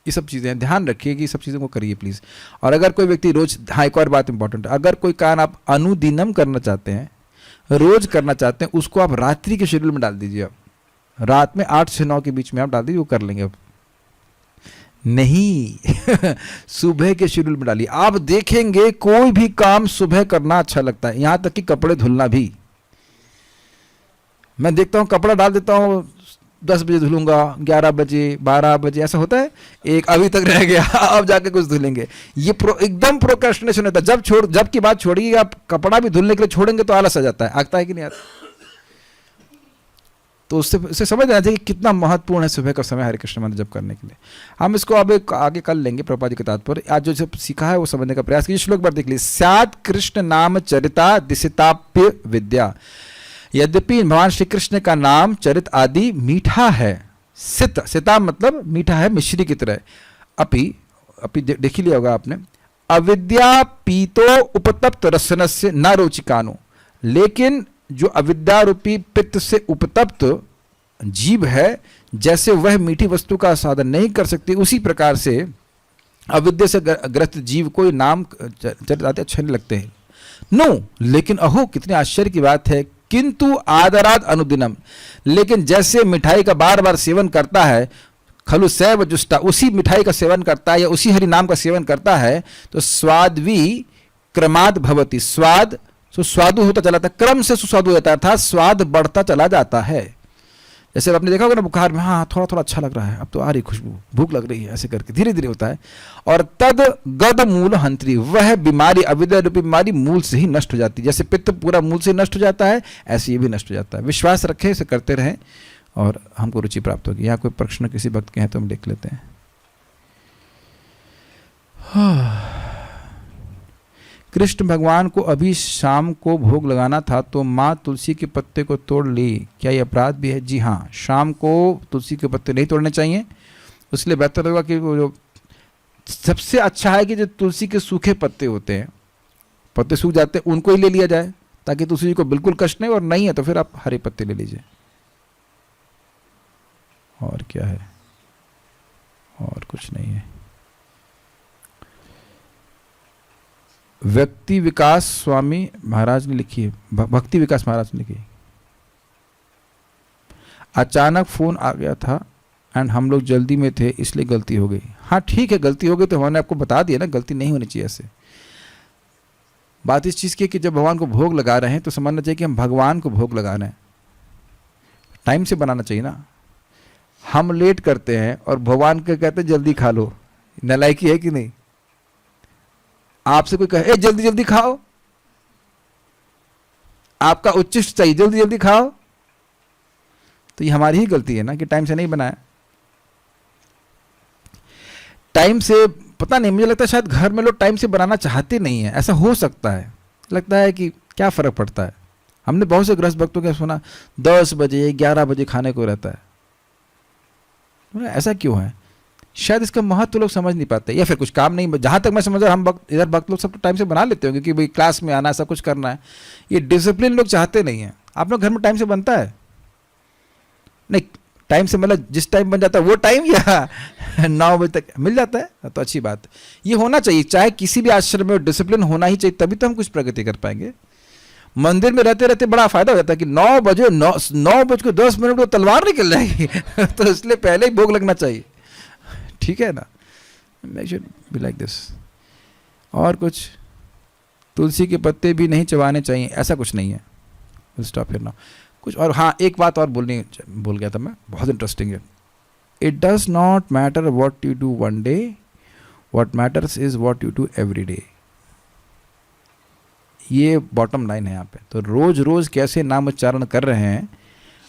ये सब चीज़ें ध्यान रखिए कि ये सब चीज़ों को करिए प्लीज़। और अगर कोई व्यक्ति रोज, हाँ एक और बात इंपॉर्टेंट है, अगर कोई काम आप अनुदिनम करना चाहते हैं, रोज करना चाहते हैं, उसको आप रात्रि के शेड्यूल में डाल दीजिए। अब रात में 8 से 9 के बीच में आप डाल दीजिए, वो कर लेंगे। अब नहीं सुबह के शेड्यूल में डालिए। आप देखेंगे कोई भी काम सुबह करना अच्छा लगता है, यहां तक कि कपड़े धुलना भी। मैं देखता हूं कपड़ा डाल देता हूं, 10 बजे धुलूंगा, 11 बजे, 12 बजे, ऐसा होता है। एक अभी तक रह गया, अब जाके कुछ धुलेंगे। ये एकदम प्रोक्रेस्टिनेशन होता है। जब की बात छोड़िए, आप कपड़ा भी धुलने के लिए छोड़ेंगे तो आलस आ जाता है। आता है कि नहीं आता? तो उससे समझ आना चाहिए कि कितना महत्वपूर्ण है सुबह का समय हरे कृष्ण मंत्र जप करने के लिए। हम इसको अब आगे कर लेंगे प्रभुपाद जी के तात्पर्य। आज जो सब सीखा है वो समझने का प्रयास कीजिए। श्लोक बार देख लीजिए। स्यात् कृष्ण नाम चरिता दिशिताप्य विद्या। यद्यपि भगवान श्री कृष्ण का नाम चरित आदि मीठा है। सिता मतलब मीठा है, मिश्री की तरह। अपि देख ही लिया होगा आपने। अविद्या पीतो उपतप्त रसनस्य न रोचिकानो। लेकिन जो अविद्या रूपी पित्त से उपतप्त जीव है, जैसे वह मीठी वस्तु का साधन नहीं कर सकती, उसी प्रकार से अविद्या से ग्रस्त जीव को नाम चरित आदि अच्छे नहीं लगते हैं। नो, लेकिन अहो कितने आश्चर्य की बात है, किंतु आदराद अनुदिनम। लेकिन जैसे मिठाई का बार बार सेवन करता है, खलु सैव जुष्टा, उसी मिठाई का सेवन करता है या उसी हरि नाम का सेवन करता है, तो स्वादवी क्रमाद भवति। स्वाद सुस्वादु होता चला जाता है, क्रम से सुस्वादु होता है, अर्थात स्वाद बढ़ता चला जाता है। जैसे आपने देखा होगा ना बुखार में, हाँ थोड़ा थोड़ा अच्छा लग रहा है, अब तो आ रही खुशबू, भूख लग रही है, ऐसे करके धीरे धीरे होता है। और तद गद मूल हंत्री, वह बीमारी अविद्या रूपी बीमारी मूल से ही नष्ट हो जाती है। जैसे पित्त पूरा मूल से नष्ट हो जाता है, ऐसे ये भी नष्ट हो जाता है। विश्वास रखें, इसे करते रहें और हमको रुचि प्राप्त होगी। यहाँ कोई प्रश्न किसी भक्त के हैं तो हम देख लेते हैं। कृष्ण भगवान को अभी शाम को भोग लगाना था तो माँ तुलसी के पत्ते को तोड़ ली, क्या ये अपराध भी है? जी हाँ, शाम को तुलसी के पत्ते नहीं तोड़ने चाहिए। इसलिए बेहतर होगा कि वो जो सबसे अच्छा है कि जो तुलसी के सूखे पत्ते होते हैं, पत्ते सूख जाते हैं, उनको ही ले लिया जाए, ताकि तुलसी जी को बिल्कुल कष्ट नहीं। और नहीं है तो फिर आप हरे पत्ते ले लीजिए। और क्या है? और कुछ नहीं है। व्यक्ति विकास स्वामी महाराज ने लिखी है, भक्ति विकास महाराज ने लिखी। अचानक फोन आ गया था एंड हम लोग जल्दी में थे, इसलिए गलती हो गई। हाँ ठीक है, गलती हो गई तो हमने आपको बता दिया ना, गलती नहीं होनी चाहिए। ऐसे बात इस चीज़ की कि जब भगवान को भोग लगा रहे हैं तो समझना चाहिए कि हम भगवान को भोग लगा रहे हैं, टाइम से बनाना चाहिए ना। हम लेट करते हैं और भगवान के कहते हैं जल्दी खा लो। नालायकी है कि नहीं? आपसे कोई कहे ए जल्दी जल्दी खाओ, आपका उच्चिष्ट चाहिए जल्दी जल्दी खाओ, तो ये हमारी ही गलती है ना कि टाइम से नहीं बनाया। टाइम से पता नहीं, मुझे लगता है शायद घर में लोग टाइम से बनाना चाहते नहीं है। ऐसा हो सकता है, लगता है कि क्या फर्क पड़ता है। हमने बहुत से गृहस्थ भक्तों के सुना 10 बजे 11 बजे खाने को रहता है। ऐसा क्यों है? शायद इसका महत्व लोग समझ नहीं पाते, या फिर कुछ काम नहीं, जहाँ तक मैं समझ रहा हूँ हम वक्त इधर वक्त लोग सब टाइम से बना लेते होंगे कि भाई क्लास में आना, सब कुछ करना है। ये डिसिप्लिन लोग चाहते नहीं हैं। आप लोग घर में टाइम से बनता है? नहीं, टाइम से मतलब जिस टाइम बन जाता है वो टाइम, या 9 बजे तक मिल जाता है, तो अच्छी बात है। ये होना चाहिए, चाहे किसी भी आश्रम में डिसिप्लिन होना ही चाहिए, तभी तो हम कुछ प्रगति कर पाएंगे। मंदिर में रहते रहते बड़ा फायदा हो जाता है कि 9 बजे 9:10 को तलवार निकल जाएगी तो इसलिए पहले ही भोग लगना चाहिए, ठीक है ना। Make should be like this. और कुछ, तुलसी के पत्ते भी नहीं चबाने चाहिए, ऐसा कुछ नहीं है। Stop here now. कुछ और, हाँ एक बात और भूल गया था मैं, बहुत इंटरेस्टिंग है। It does not matter what you do one day, what matters is what you do every day. ये बॉटम लाइन है यहाँ पे। तो रोज रोज कैसे नाम उच्चारण कर रहे हैं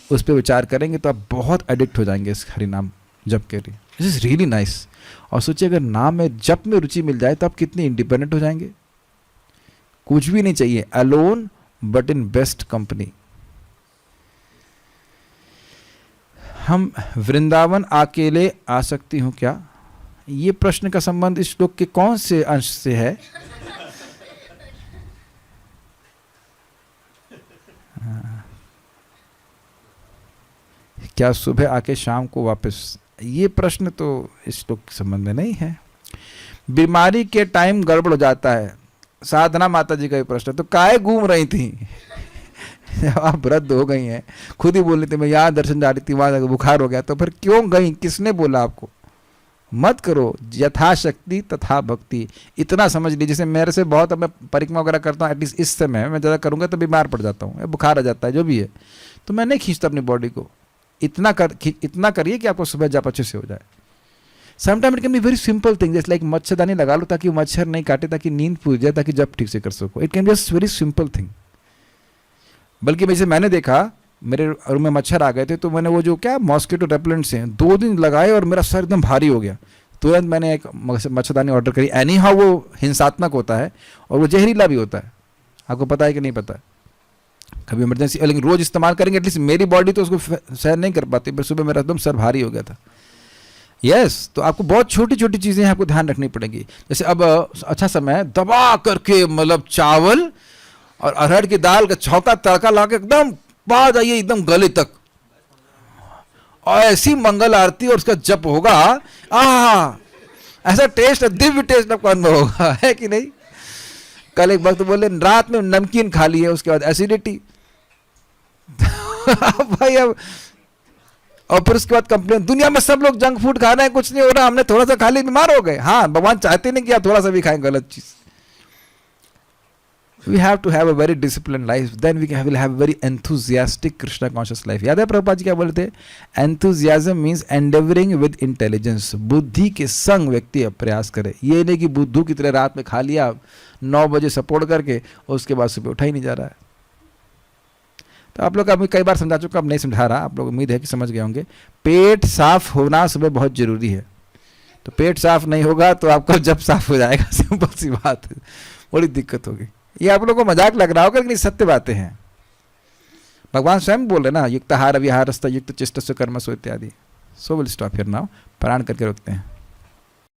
उस पर विचार करेंगे तो आप बहुत एडिक्ट हो जाएंगे इस हरि नाम जप के लिए। This is really nice. और सोचिए अगर नाम में जप में रुचि मिल जाए तो आप कितने इंडिपेंडेंट हो जाएंगे। कुछ भी नहीं चाहिए, alone but in best company. हम वृंदावन अकेले आ सकती हूँ क्या? ये प्रश्न का संबंध इस श्लोक के कौन से अंश से है? क्या सुबह आके शाम को वापस? ये प्रश्न तो इस श्लोक के संबंध में नहीं है। बीमारी के टाइम गड़बड़ हो जाता है, साधना माता जी का ही प्रश्न। तो काहे घूम रही थी आप वृद्ध हो गई हैं, खुद ही बोल रही थी मैं यहाँ दर्शन जा रही थी, वहाँ बुखार हो गया, तो फिर क्यों गई? किसने बोला आपको? मत करो, यथाशक्ति तथा भक्ति। इतना समझ लीजिए, जैसे मेरे से बहुत, अब मैं परिक्रमा वगैरह करता हूँ, एटलीस्ट इस समय मैं ज़्यादा करूँगा तो बीमार पड़ जाता हूँ, बुखार आ जाता है, जो भी है, तो मैं नहीं खींचता अपनी बॉडी को। इतना करिए कि आपको सुबह जप अच्छे से हो जाए। Sometime it can be very simple thing, जैसे लाइक मच्छरदानी लगा लो ताकि मच्छर नहीं काटे, ताकि नींद पूरी जाए, ताकि जब ठीक से कर सको। It can be just very simple thing. बल्कि जैसे मैंने देखा मेरे रूम में मच्छर आ गए थे, तो मैंने वो जो क्या मॉस्किटो रेपेलेंट्स हैं 2 दिन लगाए और मेरा सर एकदम भारी हो गया। तुरंत मैंने एक मच्छरदानी ऑर्डर करी। एनी हाउ वो हिंसात्मक होता है और वो जहरीला भी होता है, आपको पता है कि नहीं पता? कभी इमरजेंसी, लेकिन रोज इस्तेमाल करेंगे, एटलीस्ट मेरी बॉडी तो उसको सहन नहीं कर पाती। पर सुबह मेरा एकदम सर भारी हो गया था। यस, तो आपको बहुत छोटी छोटी चीज़ें आपको ध्यान रखनी पड़ेगी। जैसे अब अच्छा समय दबा करके मतलब चावल और अरहर की दाल का छौंका तड़का ला के एकदम पा जाइए एकदम गले तक, और ऐसी मंगल आरती और उसका जप होगा, ऐसा टेस्ट, दिव्य टेस्ट आपको अनुभव होगा, है कि नहीं? कल एक वक्त बोले रात में नमकीन खा ली है, उसके बाद एसिडिटी भाई अब, और फिर उसके बाद कंप्लेन, दुनिया में सब लोग जंक फूड खा रहे हैं, कुछ नहीं हो रहा, हमने थोड़ा सा खा लिया बीमार हो गए। हाँ, भगवान चाहते नहीं कि आप थोड़ा सा भी खाएं गलत चीज। We have to have a very disciplined life, then we will have a very enthusiastic Krishna conscious life. याद है प्रभुपाद जी क्या बोले थे? Enthusiasm means endeavoring with intelligence. बुद्धि के संग व्यक्ति प्रयास करे। ये नहीं कि बुद्धू की तरह रात में खा लिया 9 बजे सपोर्ट करके और उसके बाद सुबह उठा ही नहीं जा रहा है। तो आप लोग अभी कई बार समझा चुका, अब नहीं समझा रहा, आप लोग उम्मीद है कि समझ गए होंगे। पेट साफ होना सुबह बहुत जरूरी है। तो पेट साफ नहीं होगा तो आपका जब साफ हो जाएगा, सिंपल सी बात है, बड़ी दिक्कत होगी। ये आप लोगों को मजाक लग रहा होगा, लेकिन सत्य बातें हैं। भगवान स्वयं बोल रहे ना, युक्ताहार विहारस्थ युक्त चिष्टस्य कर्मसु इत्यादि। So will stop here now. पारायण करके रुकते हैं।